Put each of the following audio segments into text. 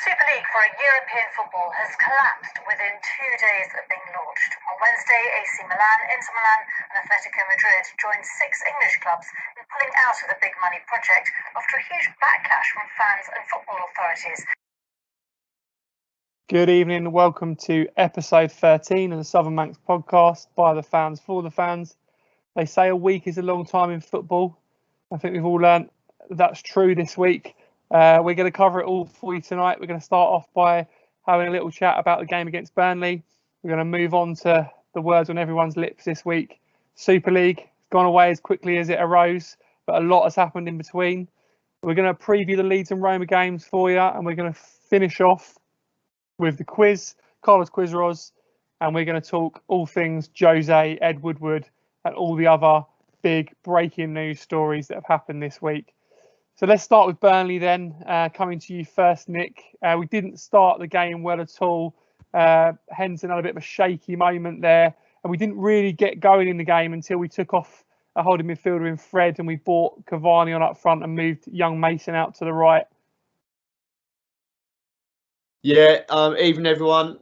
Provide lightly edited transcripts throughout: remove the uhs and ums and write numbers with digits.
Super League for European football has collapsed within 2 days of being launched. On Wednesday, AC Milan, Inter Milan and Atletico Madrid joined 6 English clubs in pulling out of the big money project after a huge backlash from fans and football authorities. Good evening and welcome to episode 13 of the Southern Manx podcast by the fans for the fans. They say a week is a long time in football. I think we've all learned that's true this week. We're going to cover it all for you tonight. We're going to start off by having a little chat about the game against Burnley. We're going to move on to the words on everyone's lips this week. Super League has gone away as quickly as it arose, but a lot has happened in between. We're going to preview the Leeds and Roma games for you, and we're going to finish off with the quiz, Carlos Quiz Ros, and we're going to talk all things Jose, Ed Woodward, and all the other big breaking news stories that have happened this week. So let's start with Burnley then, coming to you first, Nick. We didn't start the game well at all. Henderson had a bit of a shaky moment there, and we didn't really get going in the game until we took off a holding midfielder in Fred and we brought Cavani on up front and moved young Mason out to the right. Yeah, evening everyone.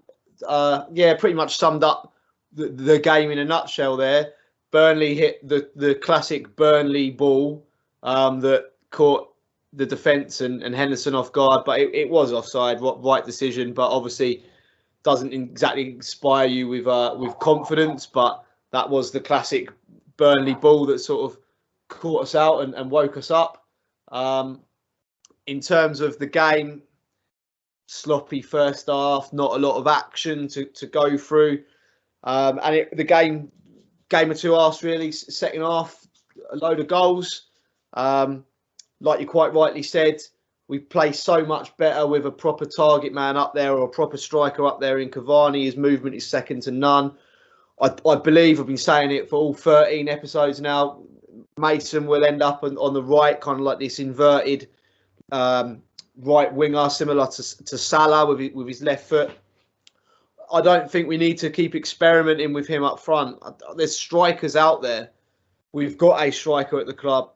Pretty much summed up the game in a nutshell there. Burnley hit the classic Burnley ball that caught the defence and Henderson off guard, but it was offside. Right decision, but obviously doesn't exactly inspire you with confidence. But that was the classic Burnley ball that sort of caught us out and woke us up. In terms of the game, sloppy first half, not a lot of action to go through, the game of two halves really. Second half, a load of goals. Like you quite rightly said, we play so much better with a proper target man up there or a proper striker up there in Cavani. His movement is second to none. I believe I've been saying it for all 13 episodes now. Mason will end up on the right, kind of like this inverted right winger, similar to Salah with his left foot. I don't think we need to keep experimenting with him up front. There's strikers out there. We've got a striker at the club.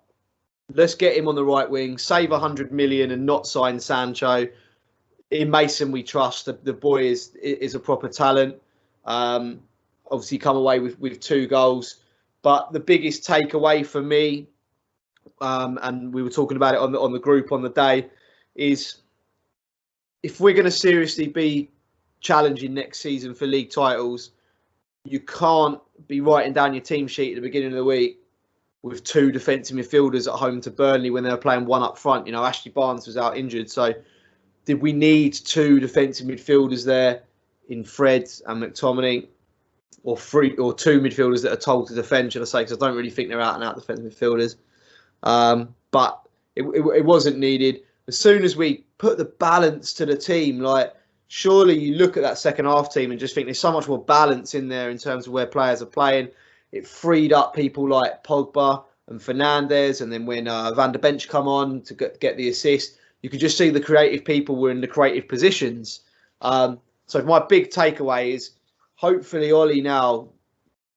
Let's get him on the right wing, save 100 million and not sign Sancho. In Mason, we trust. The boy is a proper talent. Obviously, come away with 2 goals. But the biggest takeaway for me, and we were talking about it on the group on the day, is if we're going to seriously be challenging next season for league titles, you can't be writing down your team sheet at the beginning of the week with 2 defensive midfielders at home to Burnley when they were playing one up front. You know, Ashley Barnes was out injured. So did we need 2 defensive midfielders there in Fred and McTominay, or 2 midfielders that are told to defend, should I say, because I don't really think they're out and out defensive midfielders. But it wasn't needed. As soon as we put the balance to the team, like, surely you look at that second half team and just think there's so much more balance in there in terms of where players are playing. It freed up people like Pogba and Fernandes, and then when Van der Bench come on to get the assist, you could just see the creative people were in the creative positions. So my big takeaway is hopefully Ollie now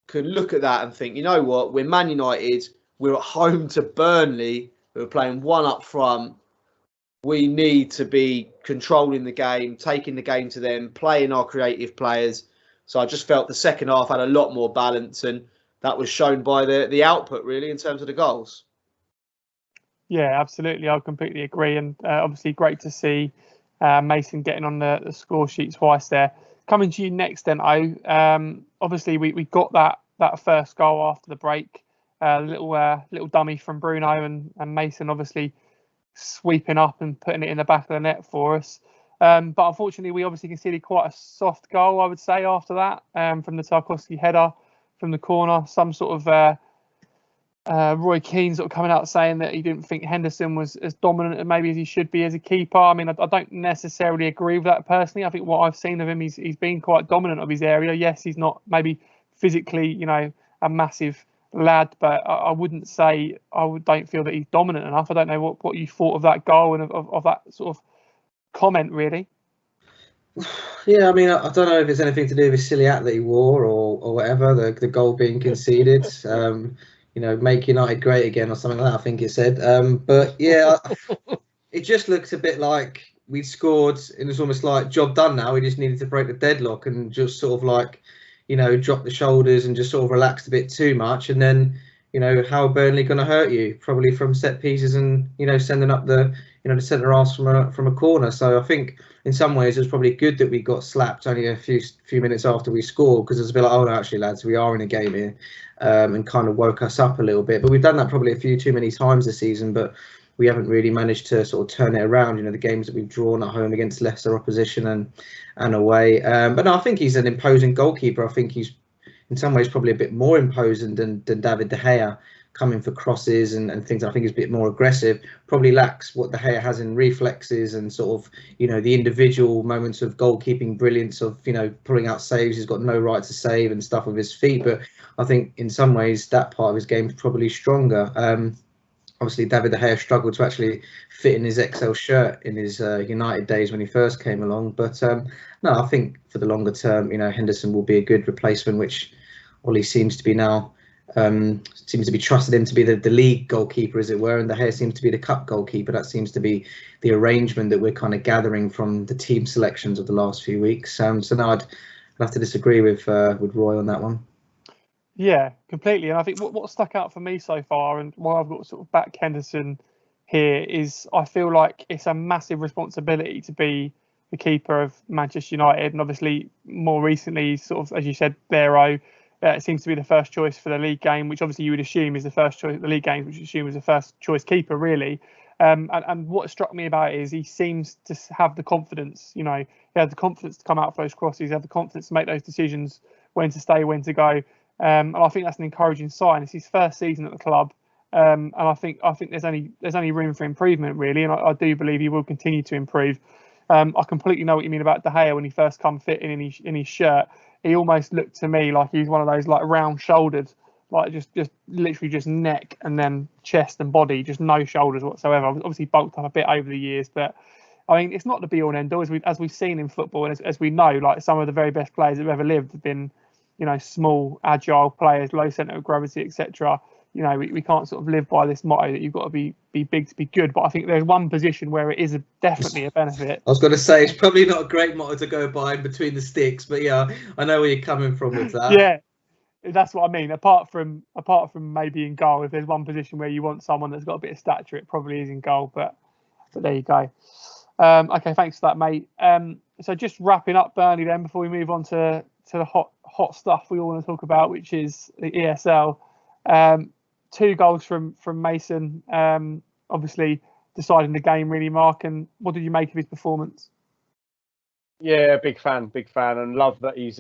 can look at that and think, you know what, we're Man United, we're at home to Burnley, we're playing one up front. We need to be controlling the game, taking the game to them, playing our creative players. So I just felt the second half had a lot more balance, and that was shown by the output, really, in terms of the goals. Yeah, absolutely. I completely agree. And obviously great to see Mason getting on the score sheet twice there. Coming to you next then, obviously we got that first goal after the break. Little dummy from Bruno and Mason obviously sweeping up and putting it in the back of the net for us. But unfortunately, we obviously conceded quite a soft goal, I would say, after that, from the Tarkowski header from the corner. Some sort of Roy Keane sort of coming out saying that he didn't think Henderson was as dominant maybe as he should be as a keeper. I mean, I don't necessarily agree with that personally. I think what I've seen of him, he's been quite dominant of his area. Yes, he's not maybe physically, a massive lad, but I wouldn't say don't feel that he's dominant enough. I don't know what you thought of that goal and of that sort of comment, really. Yeah, I mean, I don't know if it's anything to do with his silly hat that he wore or whatever, the goal being conceded. Make United great again or something like that, I think it said. But yeah, it just looks a bit like we'd scored, and it's almost like job done now. We just needed to break the deadlock and just sort of like, drop the shoulders and just sort of relaxed a bit too much. And then, how are Burnley going to hurt you? Probably from set pieces and, sending up the centre halves from a corner. So I think in some ways it was probably good that we got slapped only a few minutes after we scored, because it's a bit like, oh no, actually lads, we are in a game here, and kind of woke us up a little bit. But we've done that probably a few too many times this season, but we haven't really managed to sort of turn it around. The games that we've drawn at home against lesser opposition and away. But no, I think he's an imposing goalkeeper. I think he's in some ways probably a bit more imposing than David De Gea, coming for crosses and things. I think he's a bit more aggressive. Probably lacks what De Gea has in reflexes and sort of, the individual moments of goalkeeping brilliance of, pulling out saves. He's got no right to save and stuff with his feet. But I think in some ways that part of his game is probably stronger. Obviously, David De Gea struggled to actually fit in his XL shirt in his United days when he first came along. But no, I think for the longer term, Henderson will be a good replacement, which Ollie seems to be now. Seems to be trusted him to be the league goalkeeper, as it were, and De Gea seems to be the cup goalkeeper. That seems to be the arrangement that we're kind of gathering from the team selections of the last few weeks. So no, I'd have to disagree with Roy on that one. Yeah, completely. And I think what stuck out for me so far, and why I've got sort of back Henderson here, is I feel like it's a massive responsibility to be the keeper of Manchester United. And obviously, more recently, sort of, as you said, Vero, it seems to be the first choice for the league game, which obviously you would assume is the first choice. The league games, which you assume is the first choice keeper, really. And what struck me about it is he seems to have the confidence. He had the confidence to come out for those crosses. He had the confidence to make those decisions, when to stay, when to go. And I think that's an encouraging sign. It's his first season at the club, and I think there's only room for improvement, really. And I do believe he will continue to improve. I completely know what you mean about De Gea. When he first come fitting in his shirt, he almost looked to me like he's one of those like round-shouldered, like just literally just neck and then chest and body, just no shoulders whatsoever. Obviously bulked up a bit over the years, but I mean it's not the be all and end all. As we've seen in football, and as we know, like some of the very best players that have ever lived have been, small, agile players, low centre of gravity, etc. We can't sort of live by this motto that you've got to be big to be good. But I think there's one position where it is definitely a benefit. I was going to say it's probably not a great motto to go by in between the sticks, but yeah, I know where you're coming from with that. Yeah, that's what I mean. Apart from maybe in goal, if there's one position where you want someone that's got a bit of stature, it probably is in goal. But there you go. Okay, thanks for that, mate. So just wrapping up Burnley then before we move on to the hot stuff we all want to talk about, which is the ESL. 2 goals from Mason, obviously deciding the game, really, Mark. And what did you make of his performance? Yeah, big fan, and love that he's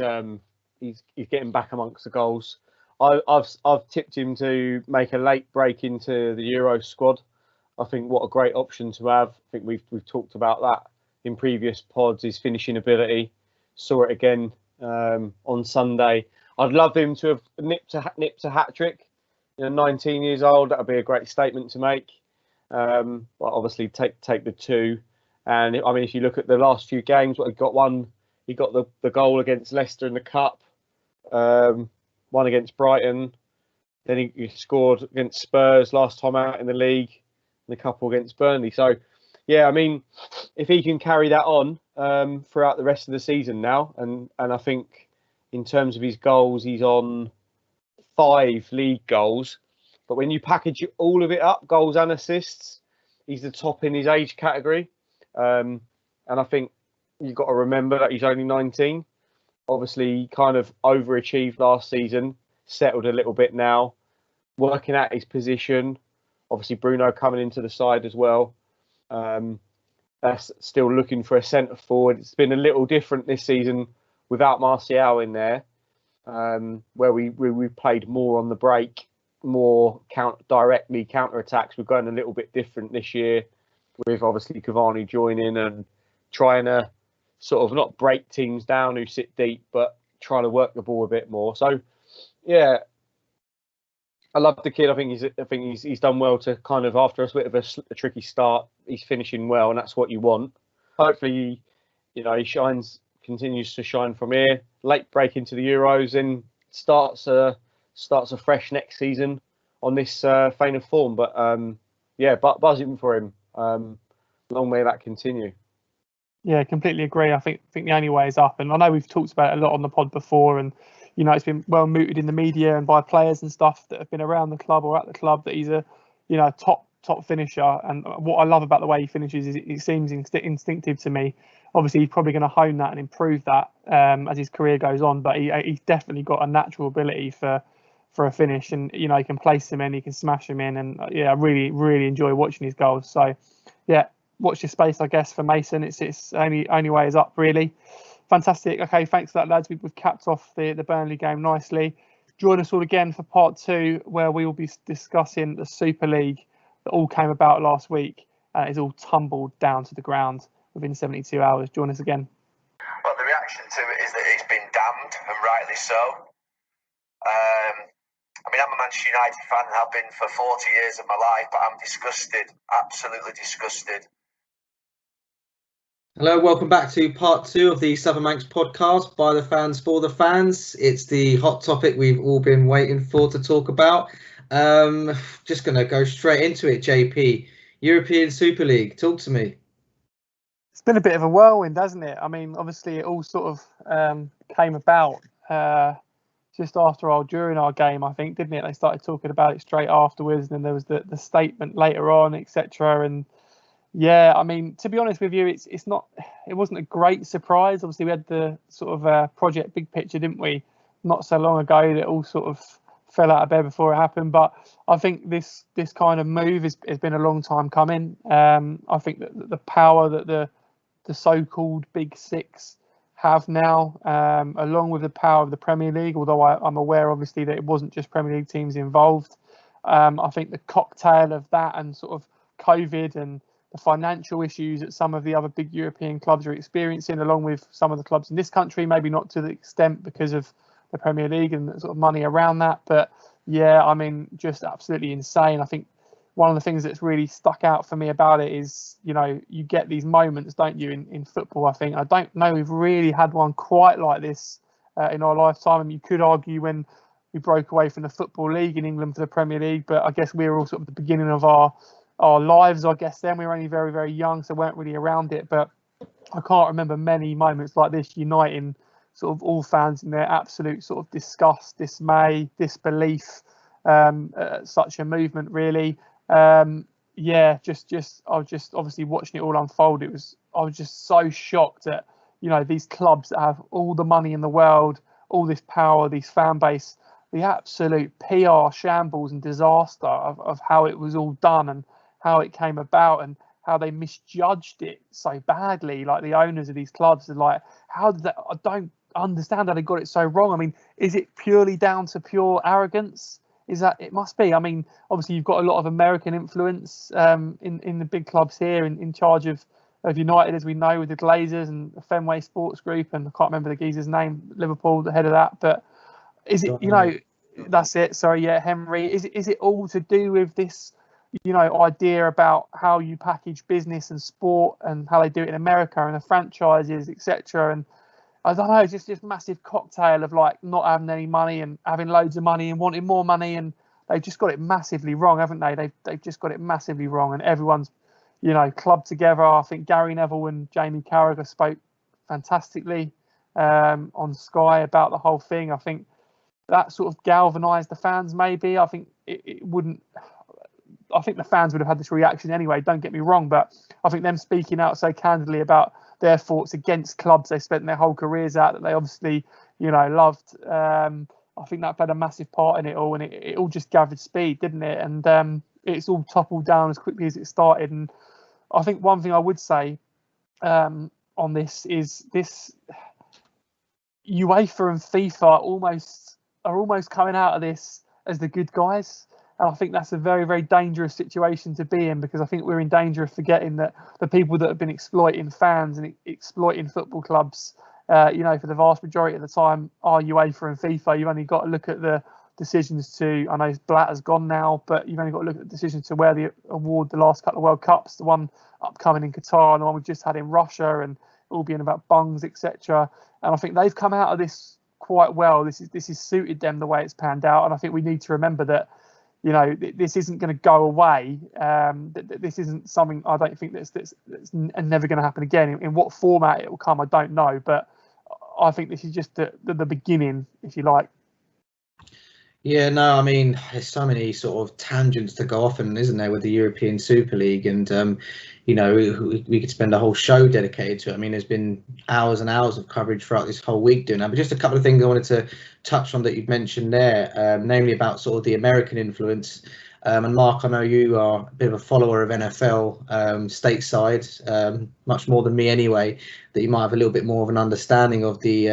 getting back amongst the goals. I've tipped him to make a late break into the Euro squad. I think what a great option to have. I think we've talked about that in previous pods. His finishing ability, saw it again on Sunday. I'd love him to have nipped a hat trick. 19 years old, that would be a great statement to make. But obviously take the 2. And I mean, if you look at the last few games, what he got the goal against Leicester in the Cup, one against Brighton, then he scored against Spurs last time out in the league, and a couple against Burnley. So, yeah, I mean, if he can carry that on throughout the rest of the season now, and I think in terms of his goals, he's on 5 league goals. But when you package all of it up, goals and assists, he's the top in his age category. And I think you've got to remember that he's only 19. Obviously, he kind of overachieved last season, settled a little bit now, working at his position. Obviously, Bruno coming into the side as well. That's still looking for a centre forward. It's been a little different this season without Martial in there, where we played more on the break, more directly counter attacks. We're going a little bit different this year, with obviously Cavani joining and trying to sort of not break teams down who sit deep, but trying to work the ball a bit more. So, yeah, I love the kid. I think he's done well to kind of, after a bit of a tricky start, he's finishing well, and that's what you want. Hopefully, he continues to shine from here. Late break into the Euros, and starts a fresh next season on this vein of form. But yeah, buzzing for him. Long may that continue. Yeah, completely agree. I think the only way is up, and I know we've talked about it a lot on the pod before, and it's been well mooted in the media and by players and stuff that have been around the club or at the club that he's a top finisher. And what I love about the way he finishes is it seems instinctive to me. Obviously, he's probably going to hone that and improve that as his career goes on, but he's definitely got a natural ability for a finish, and he can place him in, he can smash him in, and I really enjoy watching his goals. So yeah, watch your space, I guess, for Mason. It's only way is up, really. Fantastic. Okay, thanks for that, lads. We've capped off the Burnley game nicely. Join us all again for part 2, where we will be discussing the Super League that all came about last week. It's all tumbled down to the ground within 72 hours. Join us again. Well, the reaction to it is that it's been damned, and rightly so. I'm a Manchester United fan and have been for 40 years of my life, but I'm disgusted, absolutely disgusted. Hello, welcome back to part 2 of the Southern Manx podcast by the fans for the fans. It's the hot topic we've all been waiting for to talk about. Just going to go straight into it, JP. European Super League, talk to me. It's been a bit of a whirlwind, hasn't it? I mean, obviously it all sort of came about just after during our game, I think, didn't it? They started talking about it straight afterwards, and then there was the statement later on, etc. And yeah, I mean, to be honest with you, it wasn't a great surprise. Obviously, we had the sort of project Big Picture, didn't we, not so long ago, that all sort of fell out of bed before it happened. But I think this kind of move has been a long time coming. I think that the power that the so-called Big Six have now, along with the power of the Premier League, although I'm aware, obviously, that it wasn't just Premier League teams involved. I think the cocktail of that and sort of COVID and the financial issues that some of the other big European clubs are experiencing, along with some of the clubs in this country, maybe not to the extent because of the Premier League and the sort of money around that. But yeah, I mean, just absolutely insane. I think one of the things that's really stuck out for me about it is, you get these moments, don't you, in football. I think I don't know we've really had one quite like this in our lifetime. And you could argue when we broke away from the Football League in England for the Premier League, but I guess we were all sort of at the beginning of our lives, I guess. Then we were only very, very young, so weren't really around it. But I can't remember many moments like this uniting sort of all fans in their absolute sort of disgust, dismay, disbelief at such a movement, really. I was just obviously watching it all unfold. I was just so shocked at these clubs that have all the money in the world, all this power, these fan base, the absolute PR shambles and disaster of how it was all done and how it came about and how they misjudged it so badly. Like the owners of these clubs are like, how did that? I don't understand how they got it so wrong. I mean, is it purely down to pure arrogance? Is that it? Must be. I mean, obviously you've got a lot of American influence in the big clubs here, in charge of United, as we know, with the Glazers and the Fenway Sports Group, and I can't remember the geezer's name, Liverpool, the head of that. But is it? That's it. Sorry, yeah, Henry. Is it all to do with this? Idea about how you package business and sport and how they do it in America and the franchises, etc. And I don't know, just massive cocktail of like not having any money and having loads of money and wanting more money, and they've just got it massively wrong, haven't they? They've just got it massively wrong, and everyone's clubbed together. I think Gary Neville and Jamie Carragher spoke fantastically on Sky about the whole thing. I think that sort of galvanised the fans. Maybe I think it wouldn't. I think the fans would have had this reaction anyway, don't get me wrong, but I think them speaking out so candidly about their thoughts against clubs they spent their whole careers at, that they obviously, loved, I think that played a massive part in it all, and it all just gathered speed, didn't it? And it's all toppled down as quickly as it started. And I think one thing I would say on this is this UEFA and FIFA are almost coming out of this as the good guys. And I think that's a very, very dangerous situation to be in, because I think we're in danger of forgetting that the people that have been exploiting fans and exploiting football clubs, for the vast majority of the time, are UEFA and FIFA. You've only got to look at the decisions to, I know Blatter's gone now, but you've only got to look at the decisions to where the award the last couple of World Cups, the one upcoming in Qatar and the one we've just had in Russia, and all being about bungs, etc. And I think they've come out of this quite well. This is suited them the way it's panned out. And I think we need to remember that, this isn't going to go away. This isn't something I don't think that's never going to happen again. In what format it will come, I don't know, but I think this is just the beginning, if you like. Yeah, no, I mean, there's so many sort of tangents to go off on, isn't there, with the European Super League? And, we could spend a whole show dedicated to it. I mean, there's been hours and hours of coverage throughout this whole week doing that. But just a couple of things I wanted to touch on that you've mentioned there, namely about sort of the American influence. And Mark, I know you are a bit of a follower of NFL stateside, much more than me anyway, that you might have a little bit more of an understanding of the,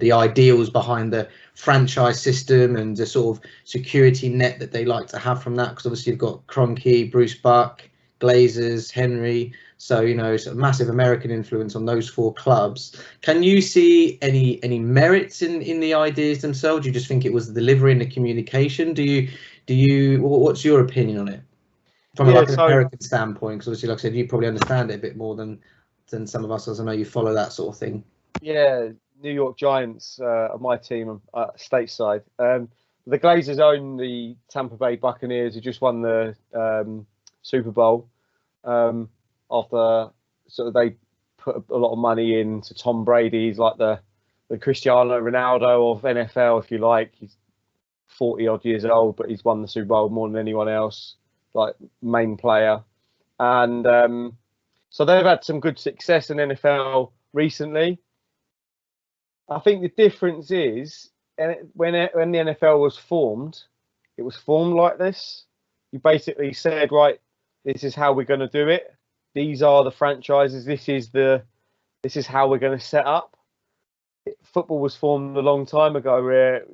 the ideals behind the franchise system and the sort of security net that they like to have from that. Because obviously you've got Kroenke, Bruce Buck, Glazers, Henry. So, sort of massive American influence on those 4 clubs. Can you see any merits in the ideas themselves? Do you just think it was the delivery and the communication? What's your opinion on it from an American standpoint? Because obviously, like I said, you probably understand it a bit more than some of us, as I know you follow that sort of thing. Yeah, New York Giants are my team stateside. The Glazers own the Tampa Bay Buccaneers, who just won the Super Bowl after sort of they put a lot of money into Tom Brady. He's like the Cristiano Ronaldo of NFL, if you like. He's 40 odd years old, but he's won the Super Bowl more than anyone else, like main player. And so they've had some good success in NFL recently. I think the difference is when the NFL was formed, it was formed like this. You basically said, right, this is how we're going to do it. These are the franchises. This is how we're going to set up. Football was formed a long time ago, where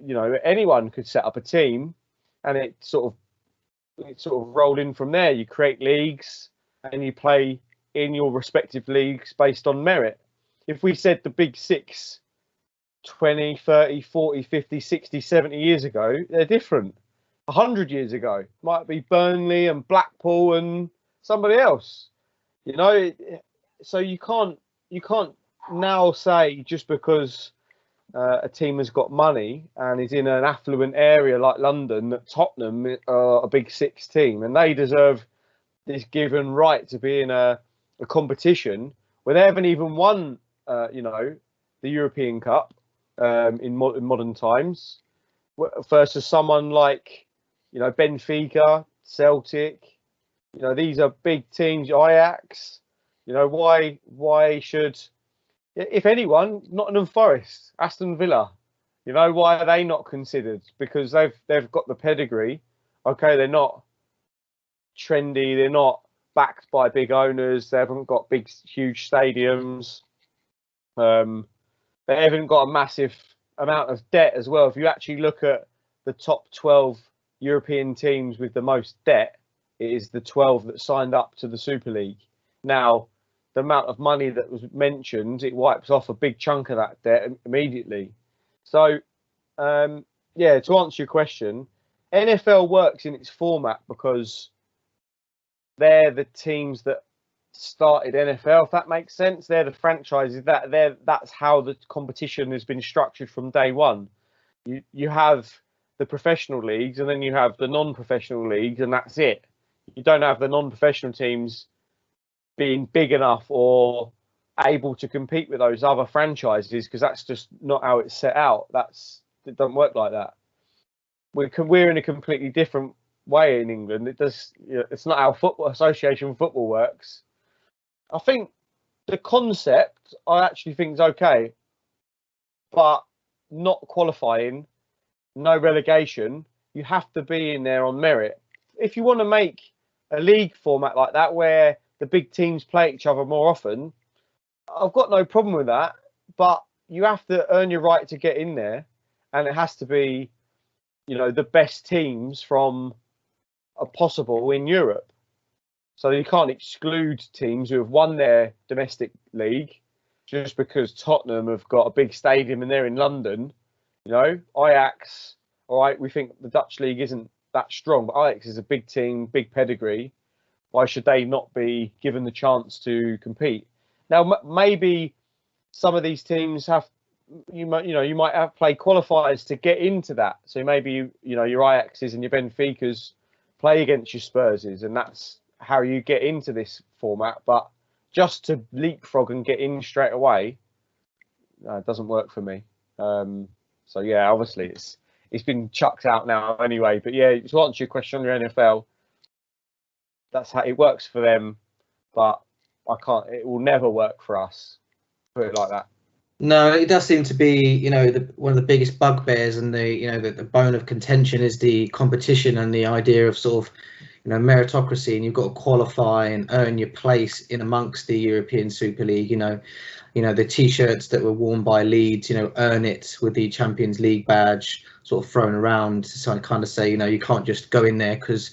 anyone could set up a team, and it sort of rolled in from there. You create leagues, and you play in your respective leagues based on merit. If we said the Big Six 20, 30, 40, 50, 60, 70 years ago, they're different. 100 years ago, might be Burnley and Blackpool and somebody else. So you can't now say just because a team has got money and is in an affluent area like London that Tottenham are a Big Six team and they deserve this given right to be in a competition where they haven't even won, the European Cup in modern times, versus someone like, Benfica, Celtic. These are big teams. Ajax. Why should, if anyone, Nottingham Forest, Aston Villa, why are they not considered? Because they've got the pedigree. Okay, they're not trendy. They're not backed by big owners. They haven't got big, huge stadiums. They haven't got a massive amount of debt as well. If you actually look at the top 12 European teams with the most debt, it is the 12 that signed up to the Super League. Now, the amount of money that was mentioned, it wipes off a big chunk of that debt immediately. So, to answer your question, NFL works in its format because they're the teams that started NFL, if that makes sense. They're the franchises that's how the competition has been structured from day one. You have the professional leagues and then you have the non-professional leagues, and that's it. You don't have the non-professional teams being big enough or able to compete with those other franchises, because that's just not how it's set out. It doesn't work like that. We're in a completely different way in England. It's not how football association football works. I think the concept I actually think is okay, but not qualifying, no relegation. You have to be in there on merit. If you want to make a league format like that where the big teams play each other more often, I've got no problem with that. But you have to earn your right to get in there, and it has to be, the best teams from possible in Europe. So you can't exclude teams who have won their domestic league just because Tottenham have got a big stadium and they're in London. Ajax, all right, we think the Dutch league isn't that strong, but Ajax is a big team, big pedigree. Why should they not be given the chance to compete? Now, maybe some of these teams you might have played qualifiers to get into that. So maybe your Ajaxes and your Benficas play against your Spurses, and that's how you get into this format. But just to leapfrog and get in straight away, it doesn't work for me. So yeah, obviously it's been chucked out now anyway. But yeah, to answer your question on your NFL, that's how it works for them, but I can't. It will never work for us. Put it like that. No, it does seem to be, one of the biggest bugbears, and the bone of contention is the competition and the idea of sort of, meritocracy, and you've got to qualify and earn your place in amongst the European Super League. The T-shirts that were worn by Leeds, earn it with the Champions League badge sort of thrown around to kind of say, you can't just go in there because,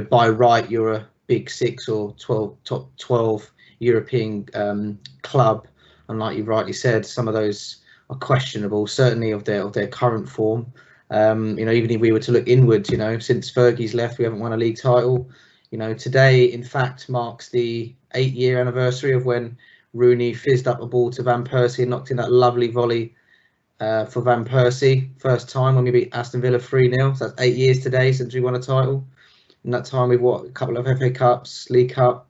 by right you're a Big Six or top 12 European club. And like you rightly said, some of those are questionable, certainly of their current form. Even if we were to look inwards, since Fergie's left, we haven't won a league title. Today, in fact, marks the 8-year anniversary of when Rooney fizzed up a ball to Van Persie and knocked in that lovely volley for Van Persie. First time when we beat Aston Villa 3-0. So that's 8 years today since we won a title. In that time, we've won a couple of FA Cups, League Cup,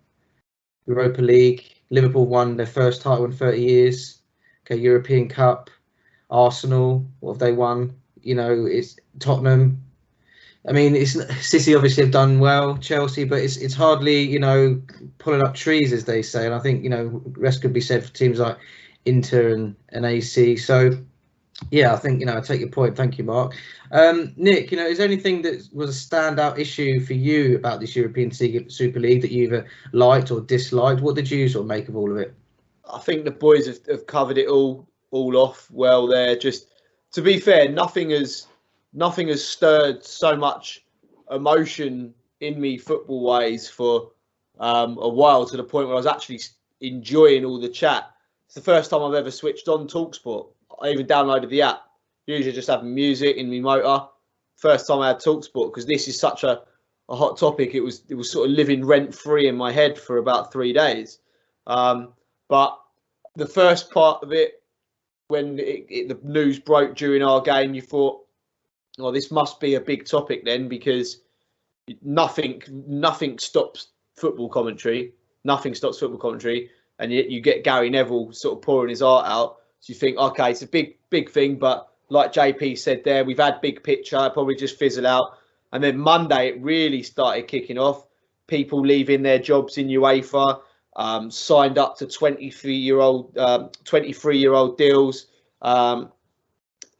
Europa League. Liverpool won their first title in 30 years. Okay, European Cup. Arsenal, what have they won? It's Tottenham. I mean, City obviously have done well, Chelsea, but it's hardly, pulling up trees, as they say. And I think, rest could be said for teams like Inter and AC. So, yeah, I think, I take your point. Thank you, Mark. Nick, is there anything that was a standout issue for you about this European Super League that you either liked or disliked? What did you sort of make of all of it? I think the boys have covered it all off well there. Just to be fair, nothing has stirred so much emotion in me football ways for a while, to the point where I was actually enjoying all the chat. It's the first time I've ever switched on TalkSport. I even downloaded the app. Usually just having music in my motor. First time I had TalkSport, because this is such a hot topic. It was sort of living rent free in my head for about 3 days. But the first part of it, when the news broke during our game, you thought, well, this must be a big topic then, because nothing stops football commentary. Nothing stops football commentary. And yet you get Gary Neville sort of pouring his heart out. So you think, okay, it's a big thing. But like JP said there, we've had big picture, probably just fizzle out. And then Monday, it really started kicking off. People leaving their jobs in UEFA, signed up to 23-year-old deals.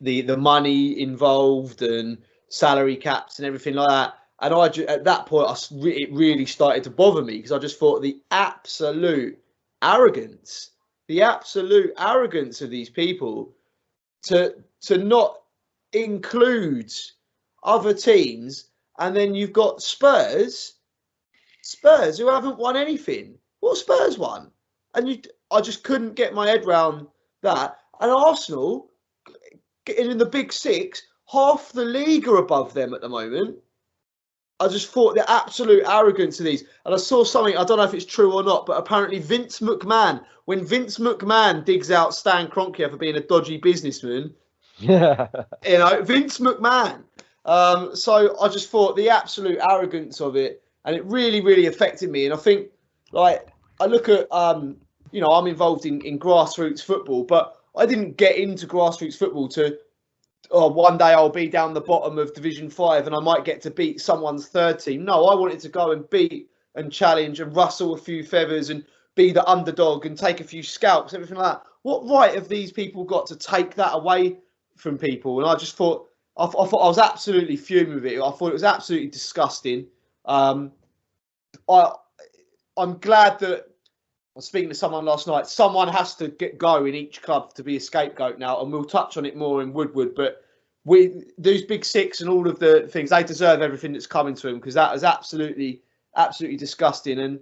The money involved and salary caps and everything like that. And at that point, it really started to bother me, because I just thought the absolute arrogance of these people to not include other teams. And then you've got Spurs who haven't won anything. What Spurs won? And I just couldn't get my head around that. And Arsenal, in the Big Six, half the league are above them at the moment. I just thought the absolute arrogance of these. And I saw something, I don't know if it's true or not, but apparently Vince McMahon, when Vince McMahon digs out Stan Kroenke for being a dodgy businessman, Vince McMahon. So I just thought the absolute arrogance of it, and it really, really affected me. And I think, like, I look at, I'm involved in grassroots football, but I didn't get into grassroots football to, one day I'll be down the bottom of Division 5 and I might get to beat someone's third team. No, I wanted to go and beat and challenge and rustle a few feathers and be the underdog and take a few scalps, everything like that. What right have these people got to take that away from people? And I just thought, I was absolutely fuming with it. I thought it was absolutely disgusting. I'm glad that, I was speaking to someone last night, someone has to go in each club to be a scapegoat now, and we'll touch on it more in Woodward, but these Big Six and all of the things, they deserve everything that's coming to them, because that is absolutely disgusting. And,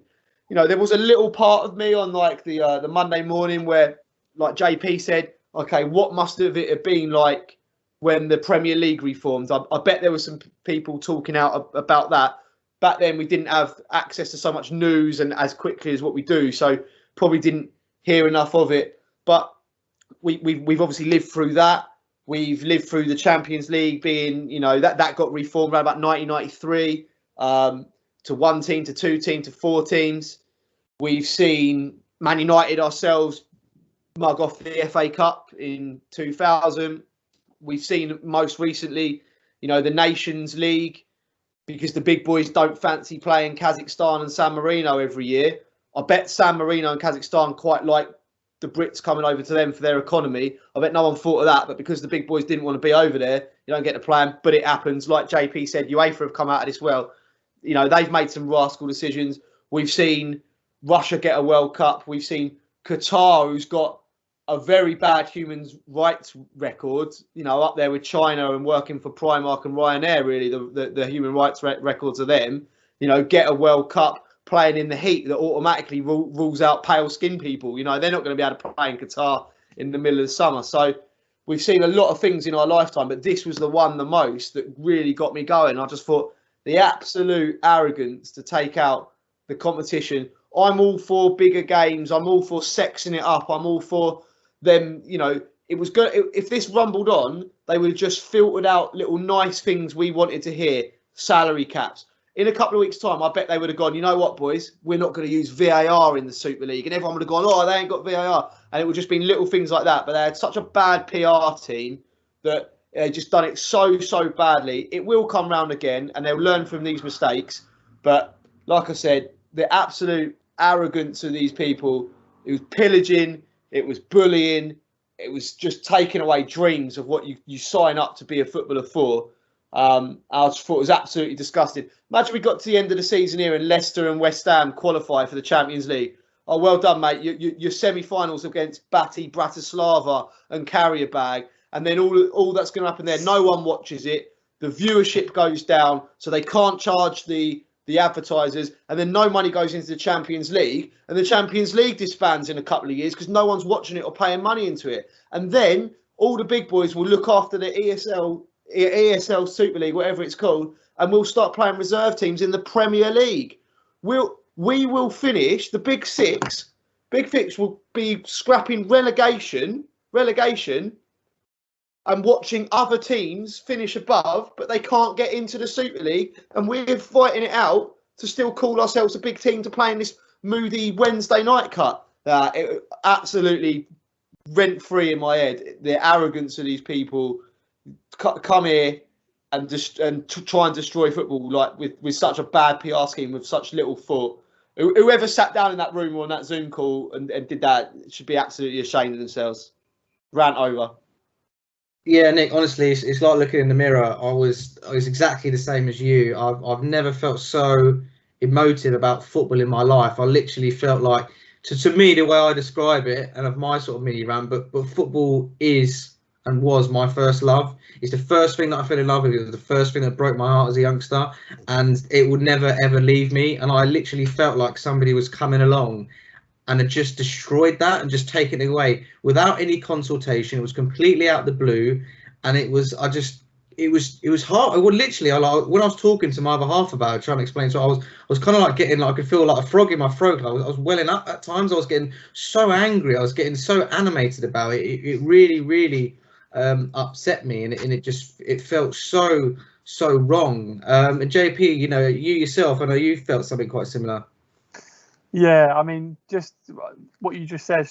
there was a little part of me on like the Monday morning where, like JP said, okay, what must it have been like when the Premier League reformed? I bet there were some people talking out about that. Back then, we didn't have access to so much news and as quickly as what we do, so probably didn't hear enough of it. But we've obviously lived through that. We've lived through the Champions League being, that got reformed around about 1993. to one team, to two teams, to four teams. We've seen Man United ourselves mug off the FA Cup in 2000. We've seen most recently, the Nations League, because the big boys don't fancy playing Kazakhstan and San Marino every year. I bet San Marino and Kazakhstan quite like the Brits coming over to them for their economy. I bet no one thought of that, but because the big boys didn't want to be over there, you don't get to play them, but it happens. Like JP said, UEFA have come out of this well. They've made some rascal decisions. We've seen Russia get a World Cup. We've seen Qatar, who's got a very bad human rights record, up there with China and working for Primark and Ryanair, really, the human rights records of them, get a World Cup playing in the heat that automatically rules out pale skinned people. They're not going to be able to play in Qatar in the middle of the summer. So we've seen a lot of things in our lifetime, but this was the one the most that really got me going. I just thought the absolute arrogance to take out the competition. I'm all for bigger games. I'm all for sexing it up. I'm all for them, it was good. If this rumbled on, they would have just filtered out little nice things we wanted to hear. Salary caps. In a couple of weeks' time, I bet they would have gone, you know what, boys? We're not going to use VAR in the Super League. And everyone would have gone, oh, they ain't got VAR. And it would just been little things like that. But they had such a bad PR team that they just done it so badly. It will come round again and they'll learn from these mistakes. But like I said, the absolute arrogance of these people, it was pillaging, it was bullying, it was just taking away dreams of what you sign up to be a footballer for. I just thought it was absolutely disgusting. Imagine we got to the end of the season here and Leicester and West Ham qualify for the Champions League. Oh, well done, mate. Your semi-finals against Bati, Bratislava and Karabag. And then all that's going to happen there, no one watches it. The viewership goes down, so they can't charge the advertisers, and then no money goes into the Champions League, and the Champions League disbands in a couple of years because no one's watching it or paying money into it. And then all the big boys will look after the ESL Super League, whatever it's called, and we'll start playing reserve teams in the Premier League. We will finish the Big Six. Big Six will be scrapping relegation and watching other teams finish above, but they can't get into the Super League, and we're fighting it out to still call ourselves a big team to play in this moody Wednesday night cut. It absolutely rent-free in my head. The arrogance of these people come here and try and destroy football like with such a bad PR scheme, with such little thought. Whoever sat down in that room or on that Zoom call and did that should be absolutely ashamed of themselves. Rant over. Yeah, Nick, honestly, it's like looking in the mirror. I was exactly the same as you. I've never felt so emotive about football in my life. I literally felt like, to me, the way I describe it, and of my sort of mini rant, but football is and was my first love. It's the first thing that I fell in love with. It was the first thing that broke my heart as a youngster, and it would never, ever leave me. And I literally felt like somebody was coming along and had just destroyed that and just taken it away without any consultation. It was completely out the blue, and it was hard. When I was talking to my other half about it, trying to explain, so I was kind of like getting, I could feel like a frog in my throat. I was welling up at times. I was getting so angry. I was getting so animated about it. It really upset me, and it felt so wrong. And JP, you yourself, I know you felt something quite similar. Yeah, I mean, just what you just said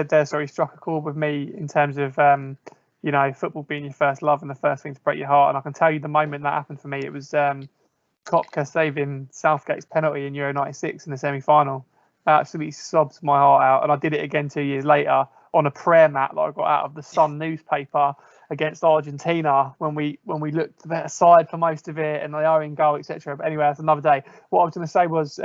there, struck a chord with me in terms of, football being your first love and the first thing to break your heart. And I can tell you the moment that happened for me, it was Kopka saving Southgate's penalty in Euro 96 in the semi-final. That absolutely sobbed my heart out. And I did it again 2 years later on a prayer mat that I got out of the Sun newspaper against Argentina when we looked the better side for most of it and they are in goal, etc. But anyway, that's another day. What I was going to say was,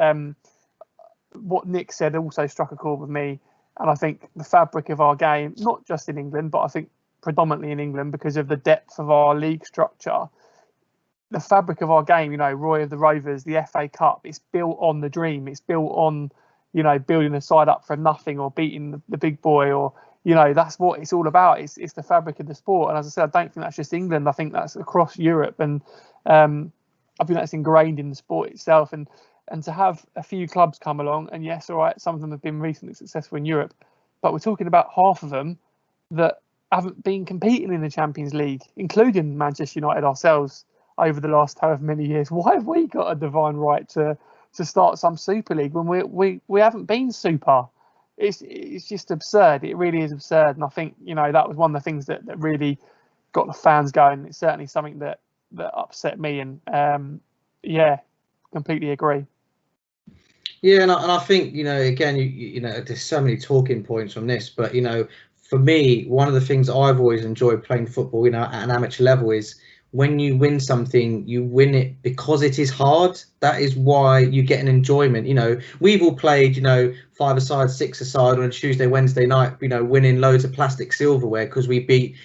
what Nick said also struck a chord with me, and I think the fabric of our game, not just in England, but I think predominantly in England because of the depth of our league structure, the fabric of our game, Roy of the Rovers, the FA Cup, it's built on the dream. It's built on, building a side up from nothing or beating the big boy, or, that's what it's all about. It's the fabric of the sport. And as I said, I don't think that's just England. I think that's across Europe, and I think that's ingrained in the sport itself. And to have a few clubs come along, and yes, all right, some of them have been recently successful in Europe, but we're talking about half of them that haven't been competing in the Champions League, including Manchester United ourselves. over the last however many years. Why have we got a divine right to start some Super League when we haven't been super? It's just absurd. It really is absurd. And I think, that was one of the things that really got the fans going. It's certainly something that upset me. And completely agree. Yeah, and I think, again, there's so many talking points on this, but, for me, one of the things I've always enjoyed playing football, at an amateur level is when you win something, you win it because it is hard. That is why you get an enjoyment. We've all played, 5-a-side, 6-a-side on a Tuesday, Wednesday night, winning loads of plastic silverware because we beat,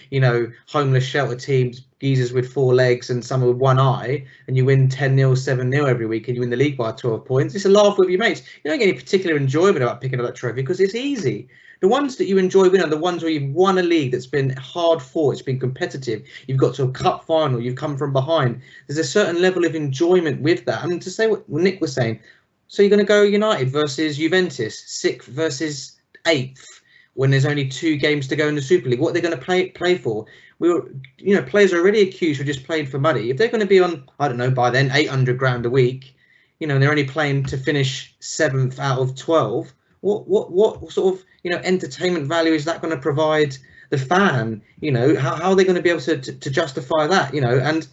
homeless shelter teams, geezers with 4 legs and some with 1 eye, and you win 10-0, 7-0 every week, and you win the league by 12 points. It's a laugh with your mates. You don't get any particular enjoyment about picking up that trophy because it's easy. The ones that you enjoy winning are the ones where you've won a league that's been hard fought, it's been competitive, you've got to a cup final, you've come from behind. There's a certain level of enjoyment with that. I mean, to say what Nick was saying, so you're going to go United versus Juventus, 6th versus 8th, when there's only 2 games to go in the Super League. What are they going to play for? Players are already accused of just playing for money. If they're going to be on, I don't know, by then 800 grand a week, and they're only playing to finish 7th out of 12. What sort of entertainment value is that going to provide the fan? How are they going to be able to justify that? And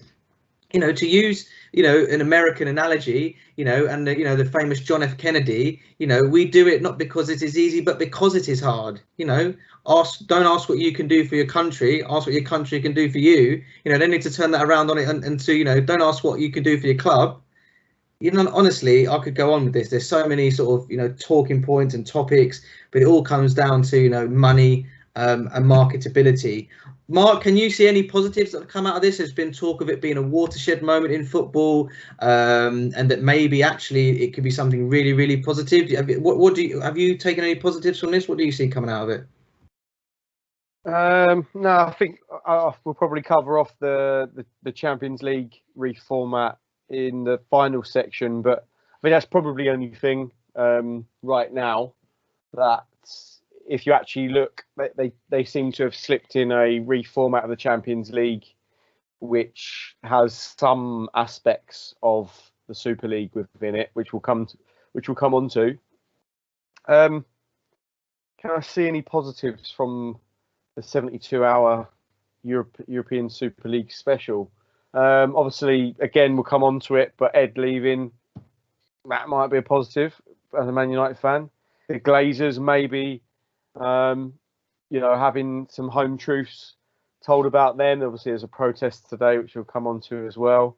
to use an American analogy, and the famous John F. Kennedy, we do it not because it is easy, but because it is hard. Don't ask what you can do for your country, ask what your country can do for you. They need to turn that around on it and to don't ask what you can do for your club. Honestly, I could go on with this. There's so many sort of talking points and topics, but it all comes down to money and marketability. Mark, can you see any positives that have come out of this? There's been talk of it being a watershed moment in football, and that maybe actually it could be something really, really positive. Have you taken any positives from this? What do you see coming out of it? No, I think we'll probably cover off the Champions League reformat in the final section, but I think that's probably the only thing right now that, if you actually look, they seem to have slipped in a reformat of the Champions League, which has some aspects of the Super League within it, which we'll come on to. Can I see any positives from the 72-hour European Super League special? Obviously, again, we'll come on to it, but Ed leaving, that might be a positive as a Man United fan. The Glazers maybe, having some home truths told about them. Obviously, there's a protest today, which we'll come on to as well.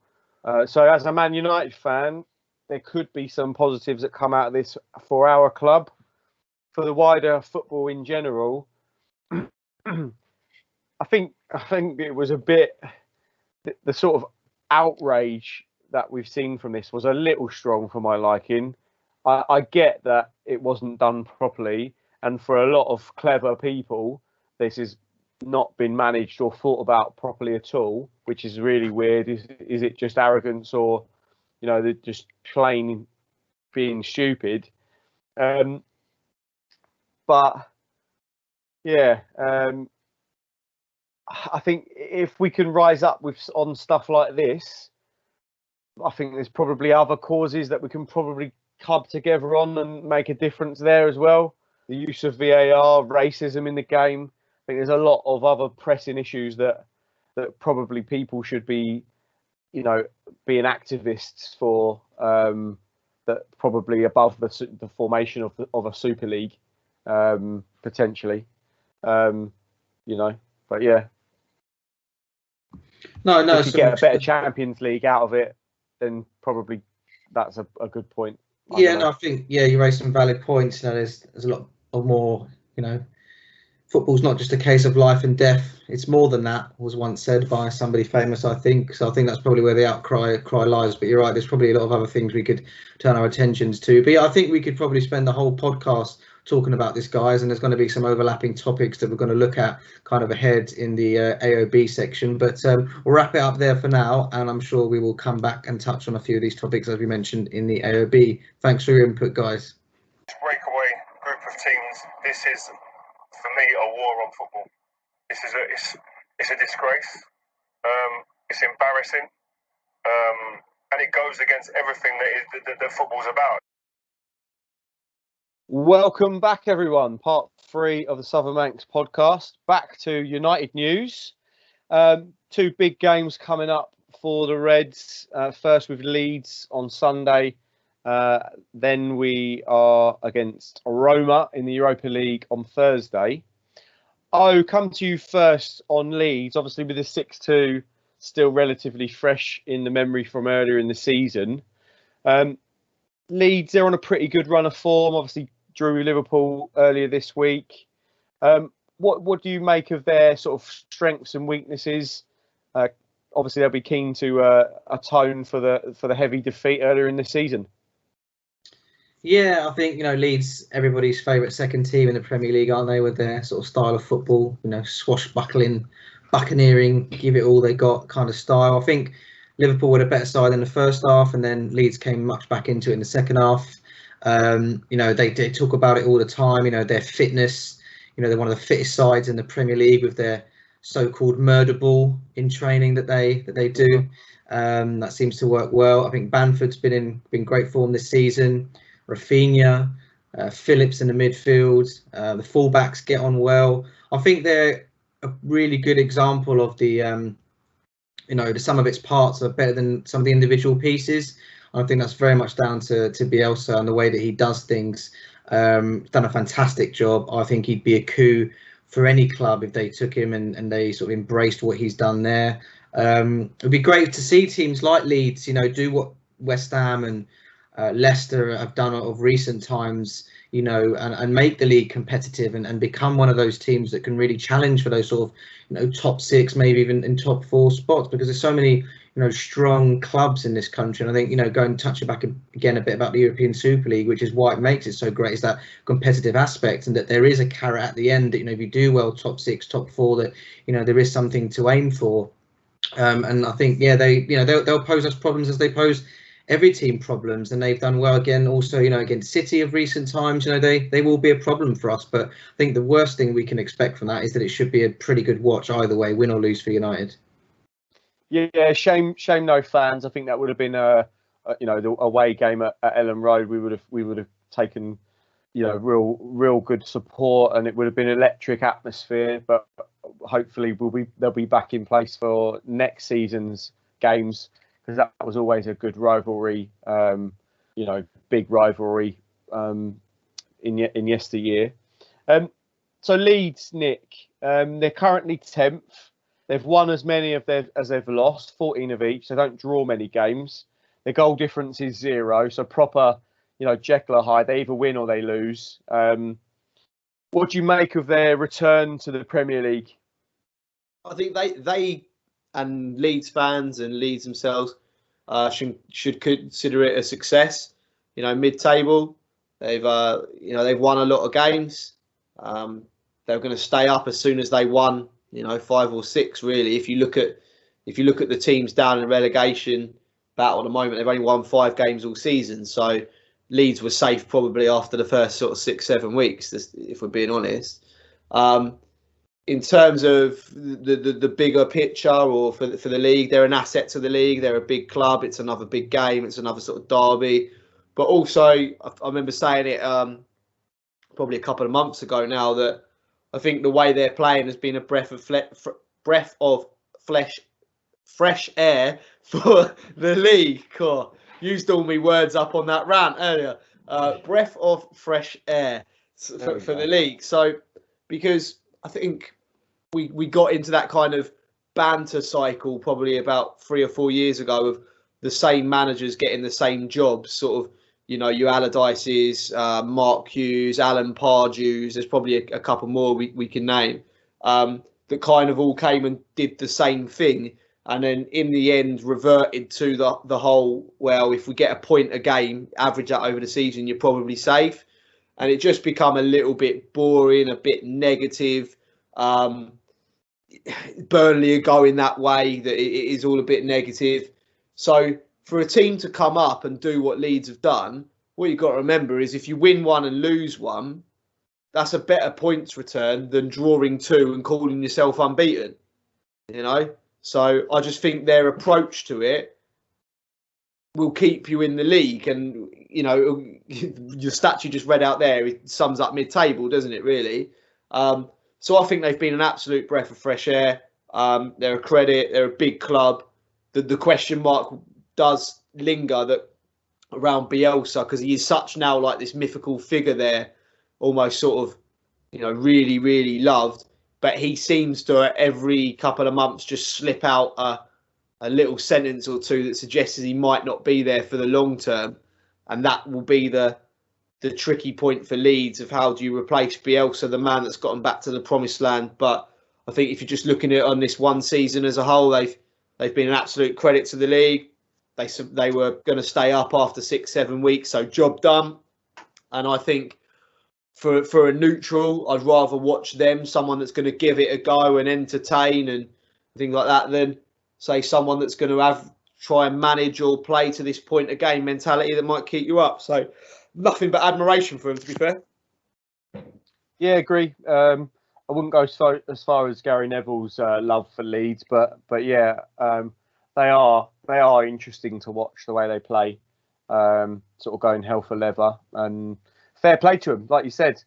So as a Man United fan, there could be some positives that come out of this for our club. For the wider football in general, I think it was a bit, the sort of outrage that we've seen from this was a little strong for my liking. I get that it wasn't done properly, and for a lot of clever people, this has not been managed or thought about properly at all, which is really weird. Is it just arrogance, or they're just plain being stupid? But yeah, I think if we can rise up on stuff like this, I think there's probably other causes that we can probably club together on and make a difference there as well. The use of VAR, racism in the game. I think there's a lot of other pressing issues that probably people should be, being activists for, that probably above the formation of a Super League, potentially, but yeah. No. If you get a better Champions League out of it, then probably that's a good point. I think you raised some valid points. There's a lot of more. Football's not just a case of life and death. It's more than that, was once said by somebody famous, I think. So I think that's probably where the outcry lies. But you're right, there's probably a lot of other things we could turn our attentions to. But I think we could probably spend the whole podcast talking about this, guys, and there's going to be some overlapping topics that we're going to look at kind of ahead in the AOB section. But we'll wrap it up there for now, and I'm sure we will come back and touch on a few of these topics as we mentioned in the AOB. Thanks for your input, guys. Breakaway group of teams. This is, for me, a war on football. This is it's a disgrace. It's embarrassing. and it goes against everything that football's about. Welcome back, everyone. Part 3 of the Southern Manx podcast. Back to United news. 2 big games coming up for the Reds. First with Leeds on Sunday. Then we are against Roma in the Europa League on Thursday. I'll come to you first on Leeds. Obviously, with the 6-2 still relatively fresh in the memory from earlier in the season. Leeds, they're on a pretty good run of form. Obviously, drew Liverpool earlier this week. What do you make of their sort of strengths and weaknesses? Obviously, they'll be keen to atone for the heavy defeat earlier in the season. Yeah, I think, Leeds, everybody's favourite second team in the Premier League, aren't they, with their sort of style of football, swashbuckling, buccaneering, give it all they got kind of style. I think Liverpool were a better side in the first half, and then Leeds came much back into it in the second half. They talk about it all the time, their fitness. They're one of the fittest sides in the Premier League with their so-called murder ball in training that they do. That seems to work well. I think Bamford's been great form this season. Rafinha, Phillips in the midfield, the fullbacks get on well. I think they're a really good example of the sum of its parts are better than some of the individual pieces. I think that's very much down to Bielsa and the way that he does things. Done a fantastic job. I think he'd be a coup for any club if they took him and they sort of embraced what he's done there. It'd be great to see teams like Leeds, do what West Ham and Leicester have done of recent times, and make the league competitive and become one of those teams that can really challenge for those sort of, top 6, maybe even in top 4 spots, because there's so many, strong clubs in this country. And I think, going to touch it back again a bit about the European Super League, which is why it makes it so great, is that competitive aspect, and that there is a carrot at the end that, if you do well, top 6, top 4, that, there is something to aim for. And I think, they'll pose us problems as they pose every team problems, and they've done well again. Also, against City of recent times, they will be a problem for us. But I think the worst thing we can expect from that is that it should be a pretty good watch either way, win or lose for United. Yeah, shame no fans. I think that would have been the away game at Ellen Road. We would have taken real good support, and it would have been an electric atmosphere. But hopefully they'll be back in place for next season's games, because that was always a good rivalry, big rivalry in yesteryear. So Leeds, Nick, they're currently 10th. They've won as many as they've lost, 14 of each. They don't draw many games. Their goal difference is 0, so proper, Jekyll or Hyde. They either win or they lose. What do you make of their return to the Premier League? I think they and Leeds fans and Leeds themselves should consider it a success. Mid-table, they've won a lot of games. They're going to stay up as soon as they won 5 or 6. Really, if you look at the teams down in relegation battle at the moment, they've only won 5 games all season. So Leeds were safe probably after the first sort of 6-7 weeks, if we're being honest. In terms of the bigger picture, or for the league, they're an asset to the league. They're a big club. It's another big game. It's another sort of derby. But also, I remember saying it probably a couple of months ago now, that I think the way they're playing has been a breath of fresh air for the league. God, used all my words up on that rant earlier. Breath of fresh air for the league. So, because I think we got into that kind of banter cycle probably about 3 or 4 years ago of the same managers getting the same jobs, sort of, your Allardyce's, Mark Hughes, Alan Pardew's, there's probably a couple more we can name, that kind of all came and did the same thing, and then in the end reverted to the whole, well, if we get a point a game, average that over the season, you're probably safe. And it just become a little bit boring, a bit negative. Burnley are going that way, that it is all a bit negative. So for a team to come up and do what Leeds have done, what you've got to remember is if you win 1 and lose 1, that's a better points return than drawing 2 and calling yourself unbeaten. So I just think their approach to it will keep you in the league. And, you know, your stat you just read out there, it sums up mid-table, doesn't it, really? So I think they've been an absolute breath of fresh air. They're a credit. They're a big club. The question mark does linger that around Bielsa, because he is such now like this mythical figure there, almost sort of, you know, really, really loved. But he seems to every couple of months just slip out a little sentence or two that suggests he might not be there for the long term. And that will be the tricky point for Leeds of how do you replace Bielsa, the man that's gotten back to the promised land. But I think if you're just looking at it on this one season as a whole, they've been an absolute credit to the league. They were going to stay up after 6-7 weeks, so job done. And I think for a neutral, I'd rather watch them, someone that's going to give it a go and entertain and things like that, than say someone that's going to try and manage or play to this point of game mentality that might keep you up. So nothing but admiration for him, to be fair. Yeah, agree. I wouldn't go as far as Gary Neville's love for Leeds, but yeah, they are interesting to watch the way they play, sort of going hell for leather, and fair play to them. Like you said,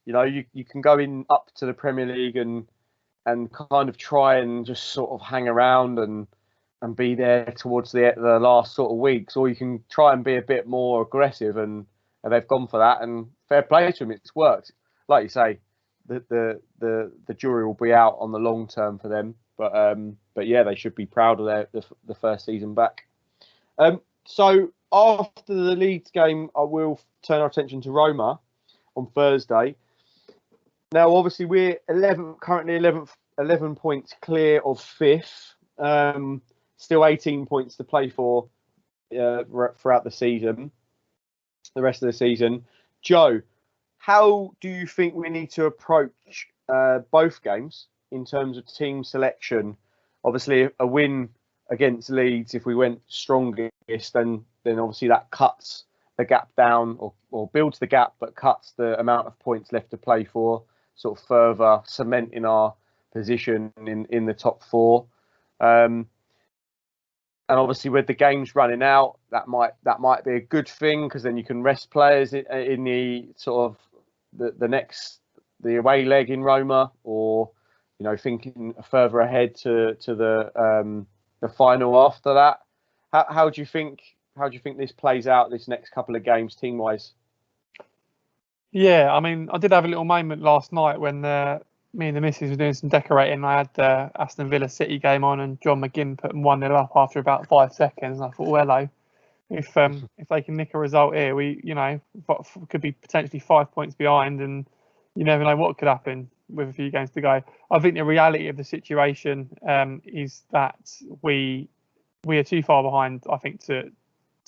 you know, you can go in up to the Premier League and kind of try and just sort of hang around and be there towards the last sort of weeks, or you can try and be a bit more aggressive, and they've gone for that, and fair play to them. It's worked. Like you say, the jury will be out on the long term for them, but yeah, they should be proud of the first season back. So after the Leeds game, I will turn our attention to Roma on Thursday. Now, obviously, we're currently 11 points clear of 5th. Still 18 points to play for throughout the season, the rest of the season. Joe, how do you think we need to approach both games in terms of team selection? Obviously, a win against Leeds, if we went strongest, then obviously that cuts the gap down or builds the gap, but cuts the amount of points left to play for, sort of further cementing our position in the top 4. And obviously, with the games running out, that might be a good thing, because then you can rest players in the sort of the away leg in Roma, or, you know, thinking further ahead to the final after that. How do you think this plays out this next couple of games team wise? Yeah, I mean, I did have a little moment last night when me and the missus were doing some decorating. I had the Aston Villa City game on, and John McGinn put them 1-0 up after about 5 seconds. And I thought, well, hello, if they can nick a result here, we, you know, could be potentially 5 points behind, and you never know what could happen with a few games to go. I think the reality of the situation is that we are too far behind, I think, to